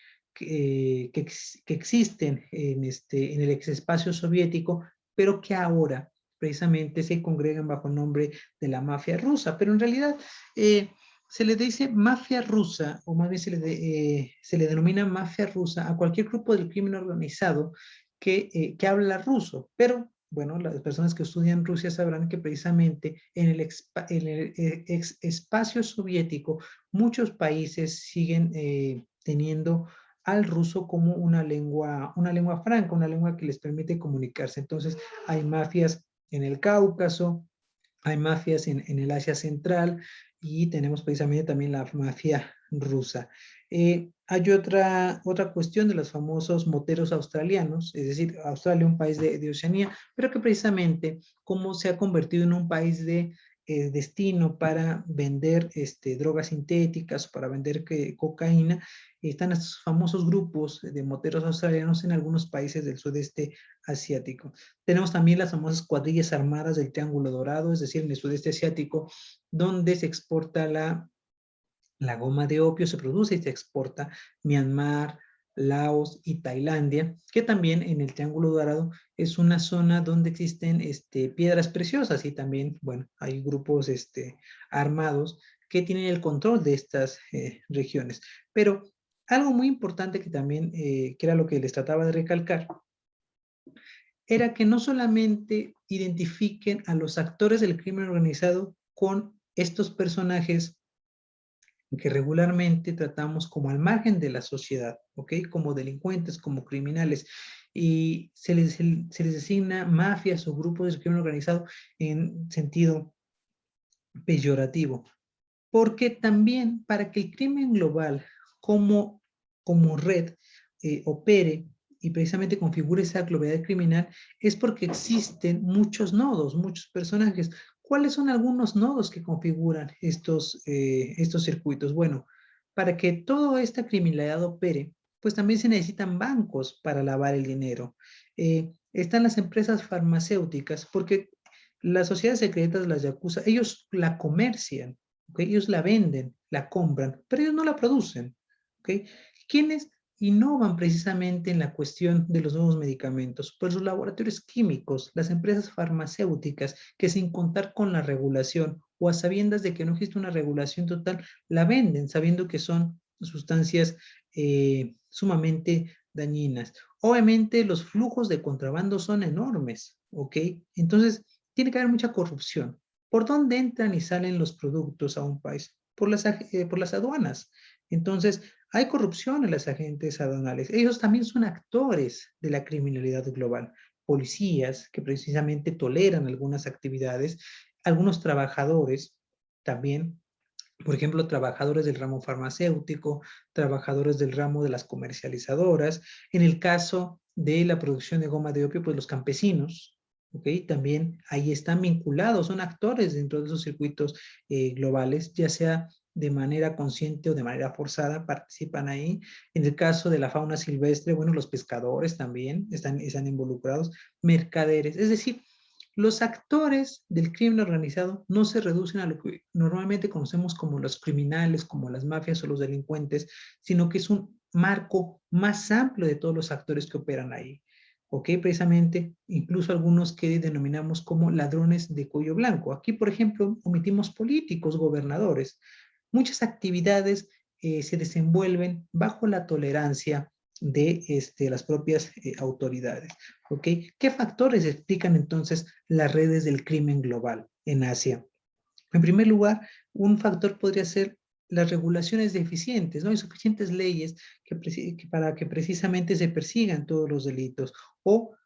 existen en el exespacio soviético, pero que ahora precisamente se congregan bajo el nombre de la mafia rusa. Pero en realidad se le dice mafia rusa, o más bien se le denomina mafia rusa a cualquier grupo del crimen organizado que habla ruso. Pero bueno, las personas que estudian Rusia sabrán que precisamente en el ex espacio soviético muchos países siguen teniendo al ruso como una lengua franca, una lengua que les permite comunicarse. Entonces hay mafias en el Cáucaso, hay mafias en el Asia Central y tenemos precisamente también la mafia rusa. Hay otra cuestión de los famosos moteros australianos, es decir, Australia, un país de Oceanía, pero que precisamente como se ha convertido en un país de destino para vender drogas sintéticas, para vender cocaína, están estos famosos grupos de moteros australianos en algunos países del sudeste asiático. Tenemos también las famosas cuadrillas armadas del Triángulo Dorado, es decir, en el sudeste asiático, donde se exporta la goma de opio, se produce y se exporta Myanmar, Laos y Tailandia, que también en el Triángulo Dorado es una zona donde existen piedras preciosas y también, bueno, hay grupos armados que tienen el control de estas regiones. Pero algo muy importante que también, que era lo que les trataba de recalcar, era que no solamente identifiquen a los actores del crimen organizado con estos personajes que regularmente tratamos como al margen de la sociedad, ¿ok? Como delincuentes, como criminales, y se les designa mafias o grupos de crimen organizado en sentido peyorativo, porque también para que el crimen global como red opere y precisamente configure esa globalidad criminal, es porque existen muchos nodos, muchos personajes. ¿Cuáles son algunos nodos que configuran estos circuitos? Bueno, para que toda esta criminalidad opere, pues también se necesitan bancos para lavar el dinero. Están las empresas farmacéuticas, porque las sociedades secretas, las yakuza, ellos la comercian, ¿okay? Ellos la venden, la compran, pero ellos no la producen. ¿Okay? ¿Quiénes innovan precisamente en la cuestión de los nuevos medicamentos? Pues los laboratorios químicos, las empresas farmacéuticas, que sin contar con la regulación o a sabiendas de que no existe una regulación total, la venden sabiendo que son sustancias sumamente dañinas. Obviamente los flujos de contrabando son enormes, ¿ok? Entonces tiene que haber mucha corrupción. ¿Por dónde entran y salen los productos a un país? Por las aduanas. Entonces, hay corrupción en las agentes aduanales. Ellos también son actores de la criminalidad global. Policías que precisamente toleran algunas actividades, algunos trabajadores también, por ejemplo, trabajadores del ramo farmacéutico, trabajadores del ramo de las comercializadoras. En el caso de la producción de goma de opio, pues los campesinos, ¿ok? También ahí están vinculados, son actores dentro de esos circuitos globales, ya sea de manera consciente o de manera forzada, participan ahí. En el caso de la fauna silvestre, bueno, los pescadores también están involucrados, mercaderes, es decir, los actores del crimen organizado no se reducen a lo que normalmente conocemos como los criminales, como las mafias o los delincuentes, sino que es un marco más amplio de todos los actores que operan ahí. ¿Ok? Precisamente, incluso algunos que denominamos como ladrones de cuello blanco. Aquí, por ejemplo, omitimos políticos, gobernadores. Muchas actividades se desenvuelven bajo la tolerancia de las propias autoridades. ¿Ok? ¿Qué factores explican entonces las redes del crimen global en Asia? En primer lugar, un factor podría ser las regulaciones deficientes, ¿no? Hay suficientes leyes para que precisamente se persigan todos los delitos. O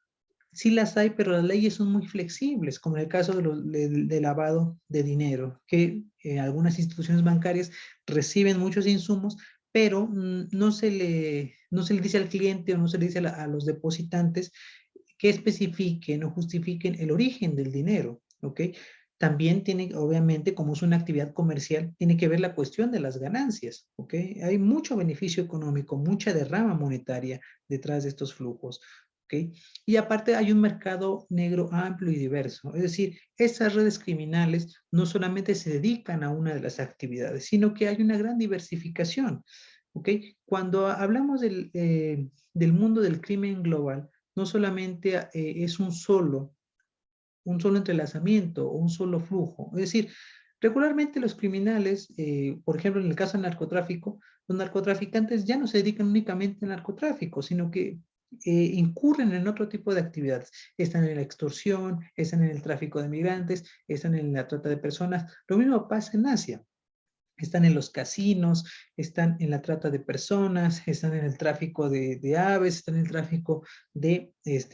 sí las hay, pero las leyes son muy flexibles, como en el caso de lavado de dinero, que algunas instituciones bancarias reciben muchos insumos, pero no se le dice al cliente o no se le dice a los depositantes que especifiquen o justifiquen el origen del dinero, ¿ok? también tiene, obviamente, como es una actividad comercial, tiene que ver la cuestión de las ganancias, ¿ok? Hay mucho beneficio económico, mucha derrama monetaria detrás de estos flujos, ¿ok? Y aparte hay un mercado negro amplio y diverso, es decir, estas redes criminales no solamente se dedican a una de las actividades, sino que hay una gran diversificación, ¿ok? Cuando hablamos del mundo del crimen global, no solamente es un solo entrelazamiento o un solo flujo. Es decir, regularmente los criminales, por ejemplo, en el caso del narcotráfico, los narcotraficantes ya no se dedican únicamente al narcotráfico, sino que incurren en otro tipo de actividades. Están en la extorsión, están en el tráfico de migrantes, están en la trata de personas. Lo mismo pasa en Asia. Están en los casinos, están en la trata de personas, están en el tráfico de aves, están en el tráfico de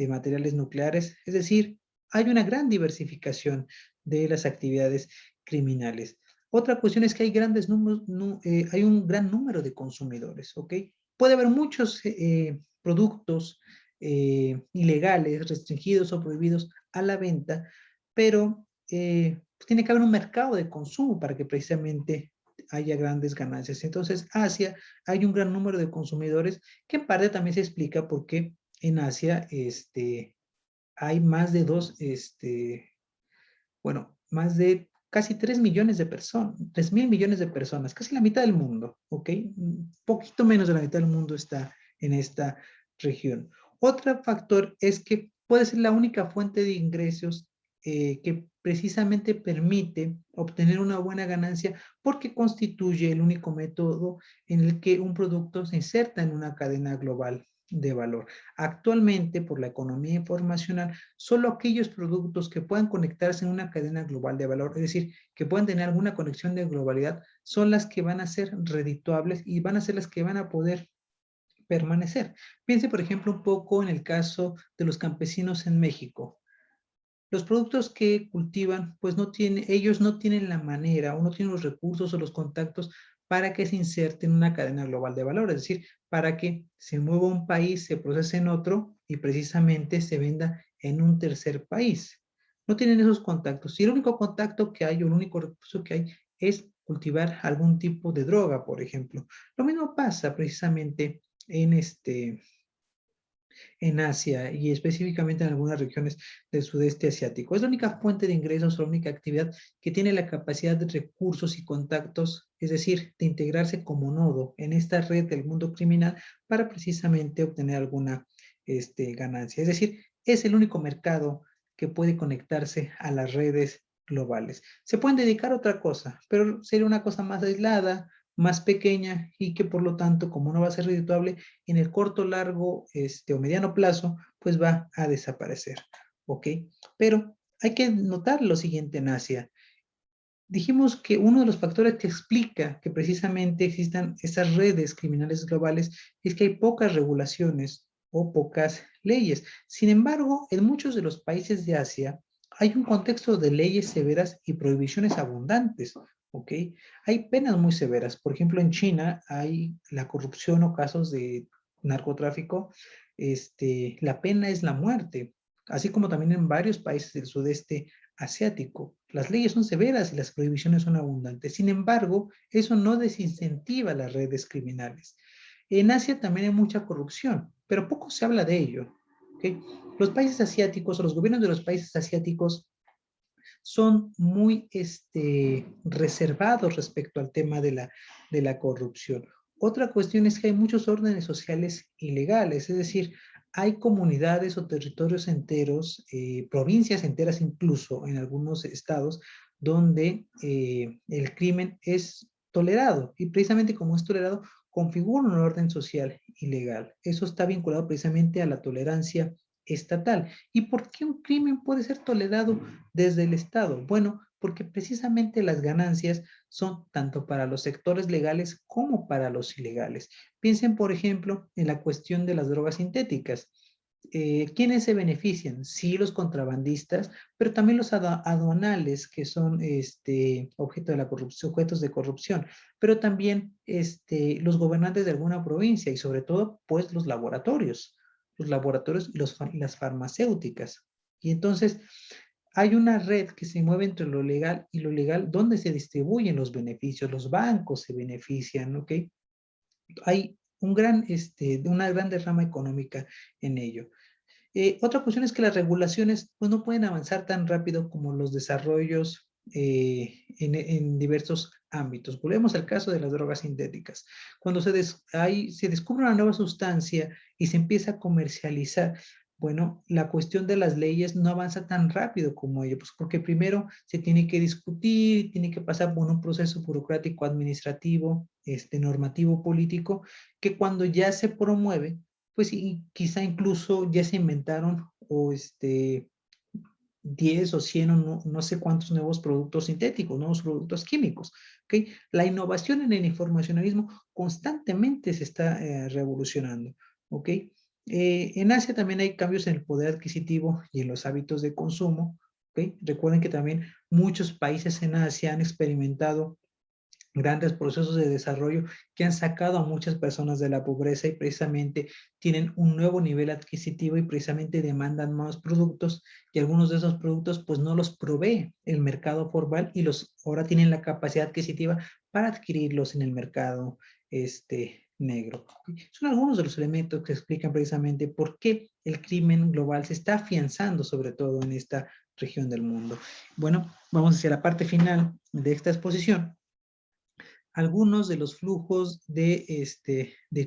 materiales nucleares. Es decir, hay una gran diversificación de las actividades criminales. Otra cuestión es que hay grandes números, hay un gran número de consumidores, ¿ok? Puede haber muchos productos ilegales, restringidos o prohibidos a la venta, pero tiene que haber un mercado de consumo para que precisamente haya grandes ganancias. Entonces, Asia, hay un gran número de consumidores que en parte también se explica por qué en Asia hay más de más de casi 3 millones de personas, 3 mil millones de personas, casi la mitad del mundo, ¿ok? Un poquito menos de la mitad del mundo está en esta región. Otro factor es que puede ser la única fuente de ingresos que precisamente permite obtener una buena ganancia porque constituye el único método en el que un producto se inserta en una cadena global de valor. Actualmente, por la economía informacional, solo aquellos productos que puedan conectarse en una cadena global de valor, es decir, que puedan tener alguna conexión de globalidad, son las que van a ser redituables y van a ser las que van a poder permanecer. Piense, por ejemplo, un poco en el caso de los campesinos en México. Los productos que cultivan, pues ellos no tienen la manera o no tienen los recursos o los contactos para que se inserte en una cadena global de valor, es decir, para que se mueva un país, se procese en otro y precisamente se venda en un tercer país. No tienen esos contactos. Y el único contacto que hay o el único recurso que hay es cultivar algún tipo de droga, por ejemplo. Lo mismo pasa precisamente en Asia y específicamente en algunas regiones del sudeste asiático. Es la única fuente de ingresos, la única actividad que tiene la capacidad de recursos y contactos, es decir, de integrarse como nodo en esta red del mundo criminal para precisamente obtener alguna ganancia. Es decir, es el único mercado que puede conectarse a las redes globales. Se pueden dedicar a otra cosa, pero sería una cosa más aislada, más pequeña y que por lo tanto, como no va a ser redituable, en el corto, largo o mediano plazo, pues va a desaparecer, ¿ok? Pero hay que notar lo siguiente en Asia. Dijimos que uno de los factores que explica que precisamente existan estas redes criminales globales es que hay pocas regulaciones o pocas leyes. Sin embargo, en muchos de los países de Asia hay un contexto de leyes severas y prohibiciones abundantes, ¿ok? Hay penas muy severas. Por ejemplo, en China hay la corrupción o casos de narcotráfico, la pena es la muerte, así como también en varios países del sudeste asiático. Las leyes son severas y las prohibiciones son abundantes. Sin embargo, eso no desincentiva las redes criminales. En Asia también hay mucha corrupción, pero poco se habla de ello. ¿Okay? Los países asiáticos o los gobiernos de los países asiáticos son muy reservados respecto al tema de la corrupción. Otra cuestión es que hay muchos órdenes sociales ilegales, es decir, hay comunidades o territorios enteros, provincias enteras incluso en algunos estados, donde el crimen es tolerado y precisamente como es tolerado, configura un orden social ilegal. Eso está vinculado precisamente a la tolerancia estatal. ¿Y por qué un crimen puede ser tolerado desde el Estado? Bueno, porque precisamente las ganancias son tanto para los sectores legales como para los ilegales. Piensen, por ejemplo, en la cuestión de las drogas sintéticas. ¿Quiénes se benefician? Sí, los contrabandistas, pero también los aduanales, que son objeto de la corrupción, sujetos de corrupción, pero también los gobernantes de alguna provincia y sobre todo, pues, los laboratorios y las farmacéuticas. Y entonces, hay una red que se mueve entre lo legal y lo legal, donde se distribuyen los beneficios, los bancos se benefician, ¿ok? Hay una gran derrama económica en ello. Otra cuestión es que las regulaciones pues, no pueden avanzar tan rápido como los desarrollos en diversos ámbitos. Volvemos al caso de las drogas sintéticas. Cuando se descubre una nueva sustancia y se empieza a comercializar, bueno, la cuestión de las leyes no avanza tan rápido como ello, pues porque primero se tiene que discutir, tiene que pasar por un proceso burocrático, administrativo, normativo, político, que cuando ya se promueve, pues quizá incluso ya se inventaron o 10 o 100 o no sé cuántos nuevos productos sintéticos, nuevos productos químicos. ¿Okay? La innovación en el informacionalismo constantemente se está revolucionando. ¿Okay? En Asia también hay cambios en el poder adquisitivo y en los hábitos de consumo. ¿Okay? Recuerden que también muchos países en Asia han experimentado grandes procesos de desarrollo que han sacado a muchas personas de la pobreza y precisamente tienen un nuevo nivel adquisitivo y precisamente demandan más productos y algunos de esos productos pues no los provee el mercado formal y los ahora tienen la capacidad adquisitiva para adquirirlos en el mercado negro. Son algunos de los elementos que explican precisamente por qué el crimen global se está afianzando sobre todo en esta región del mundo. Bueno, vamos hacia la parte final de esta exposición. Algunos de los flujos de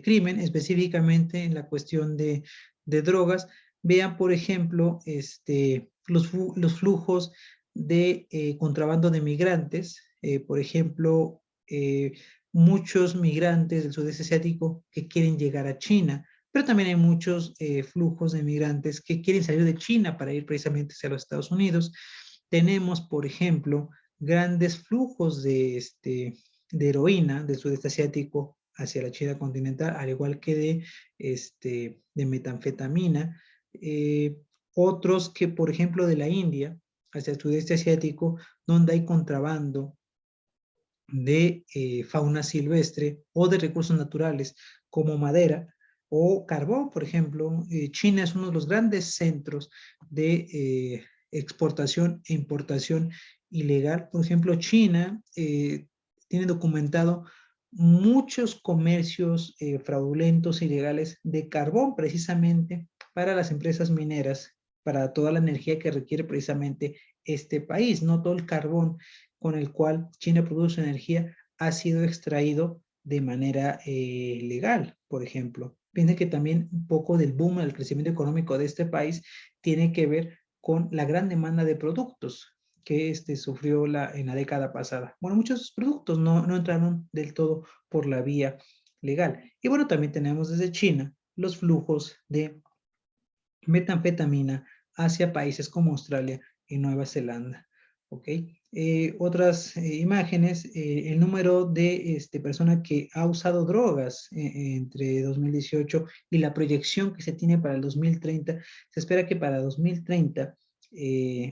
crimen, específicamente en la cuestión de drogas. Vean, por ejemplo, los flujos de contrabando de migrantes. Por ejemplo, muchos migrantes del sudeste asiático que quieren llegar a China, pero también hay muchos flujos de migrantes que quieren salir de China para ir precisamente hacia los Estados Unidos. Tenemos, por ejemplo, grandes flujos de heroína del sudeste asiático hacia la China continental, al igual que de metanfetamina. Otros que, por ejemplo, de la India hacia el sudeste asiático, donde hay contrabando de fauna silvestre o de recursos naturales como madera o carbón, por ejemplo. China es uno de los grandes centros de exportación e importación ilegal. Por ejemplo, China tiene documentado muchos comercios fraudulentos e ilegales de carbón, precisamente para las empresas mineras, para toda la energía que requiere precisamente este país. No todo el carbón con el cual China produce energía ha sido extraído de manera legal, por ejemplo. Piensen que también un poco del boom, del crecimiento económico de este país tiene que ver con la gran demanda de productos que sufrió en la década pasada. Bueno, muchos productos no entraron del todo por la vía legal. Y bueno, también tenemos desde China los flujos de metanfetamina hacia países como Australia y Nueva Zelanda. ¿Ok? Otras imágenes, el número de personas que ha usado drogas entre 2018 y la proyección que se tiene para el 2030, se espera que para 2030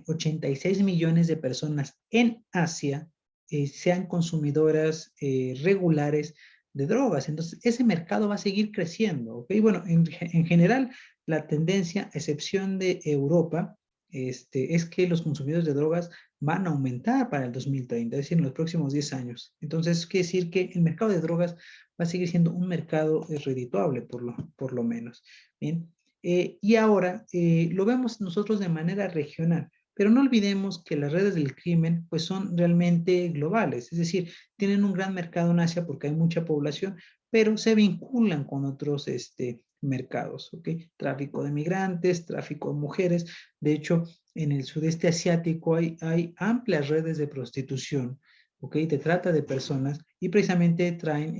86 millones de personas en Asia sean consumidoras regulares de drogas. Entonces, ese mercado va a seguir creciendo. ¿Ok? Bueno, en general, la tendencia, a excepción de Europa, es que los consumidores de drogas van a aumentar para el 2030, es decir, en los próximos 10 años. Entonces, quiere decir que el mercado de drogas va a seguir siendo un mercado redituable, por lo menos. Bien. Y ahora lo vemos nosotros de manera regional, pero no olvidemos que las redes del crimen pues son realmente globales, es decir, tienen un gran mercado en Asia porque hay mucha población, pero se vinculan con otros mercados, ¿ok? Tráfico de migrantes, tráfico de mujeres. De hecho, en el sudeste asiático hay amplias redes de prostitución, ¿ok? De trata de personas y precisamente traen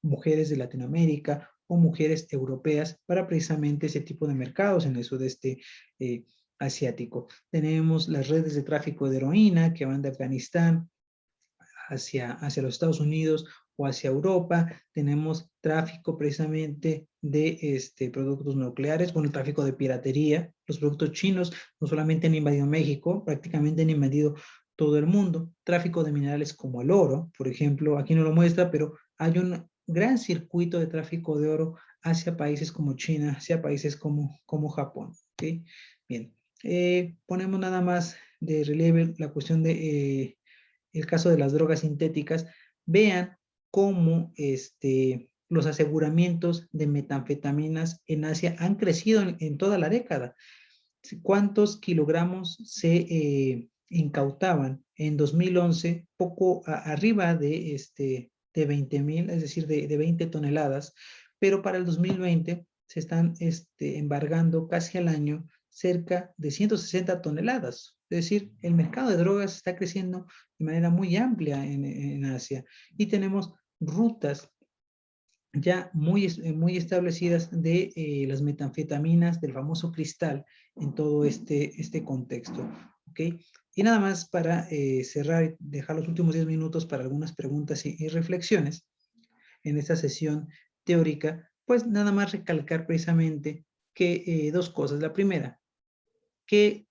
mujeres de Latinoamérica o mujeres europeas para precisamente ese tipo de mercados en el sudeste asiático. Tenemos las redes de tráfico de heroína que van de Afganistán hacia los Estados Unidos o hacia Europa. Tenemos tráfico precisamente de productos nucleares, bueno, el tráfico de piratería. Los productos chinos no solamente han invadido México, prácticamente han invadido todo el mundo. Tráfico de minerales como el oro, por ejemplo, aquí no lo muestra, pero hay un gran circuito de tráfico de oro hacia países como China, hacia países como Japón. ¿Okay? Bien. ponemos nada más de relieve la cuestión de el caso de las drogas sintéticas. Vean cómo los aseguramientos de metanfetaminas en Asia han crecido en toda la década. ¿Cuántos kilogramos se incautaban en 2011? Poco arriba de 20,000, es decir, de 20 toneladas, pero para el 2020 se están embargando casi al año cerca de 160 toneladas. Es decir, el mercado de drogas está creciendo de manera muy amplia en Asia y tenemos rutas ya muy establecidas de las metanfetaminas, del famoso cristal, en todo este contexto. ¿Ok? Y nada más para cerrar y dejar los últimos 10 minutos para algunas preguntas y reflexiones en esta sesión teórica, pues nada más recalcar precisamente que dos cosas. La primera, que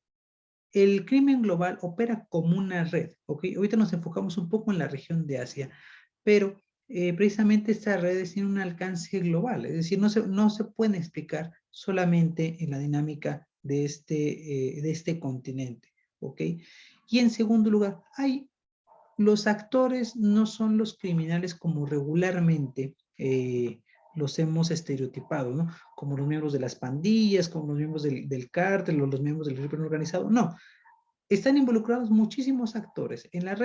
el crimen global opera como una red, ¿ok? Ahorita nos enfocamos un poco en la región de Asia, pero precisamente estas redes tienen un alcance global, es decir, no se pueden explicar solamente en la dinámica de este continente, ¿ok? Y en segundo lugar, los actores no son los criminales como regularmente los hemos estereotipado, ¿no? Como los miembros de las pandillas, como los miembros del cártel o los miembros del crimen organizado. No, están involucrados muchísimos actores. En las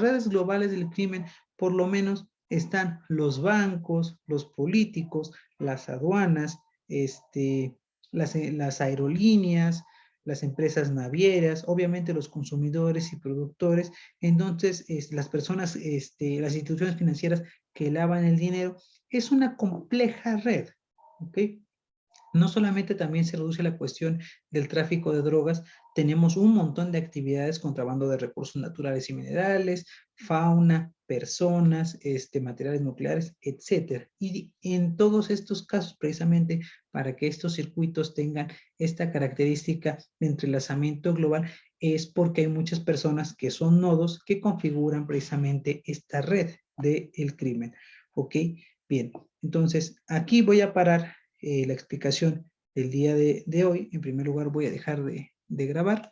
redes globales del crimen, por lo menos, están los bancos, los políticos, las aduanas, las aerolíneas, las empresas navieras, obviamente los consumidores y productores. Entonces, las personas, las instituciones financieras que lavan el dinero, es una compleja red, ¿ok? No solamente también se reduce la cuestión del tráfico de drogas, tenemos un montón de actividades, contrabando de recursos naturales y minerales, fauna, personas, materiales nucleares, etcétera. Y en todos estos casos, precisamente para que estos circuitos tengan esta característica de entrelazamiento global, es porque hay muchas personas que son nodos que configuran precisamente esta red del crimen. ¿Ok? Bien, entonces aquí voy a parar la explicación del día de hoy. En primer lugar voy a dejar de grabar.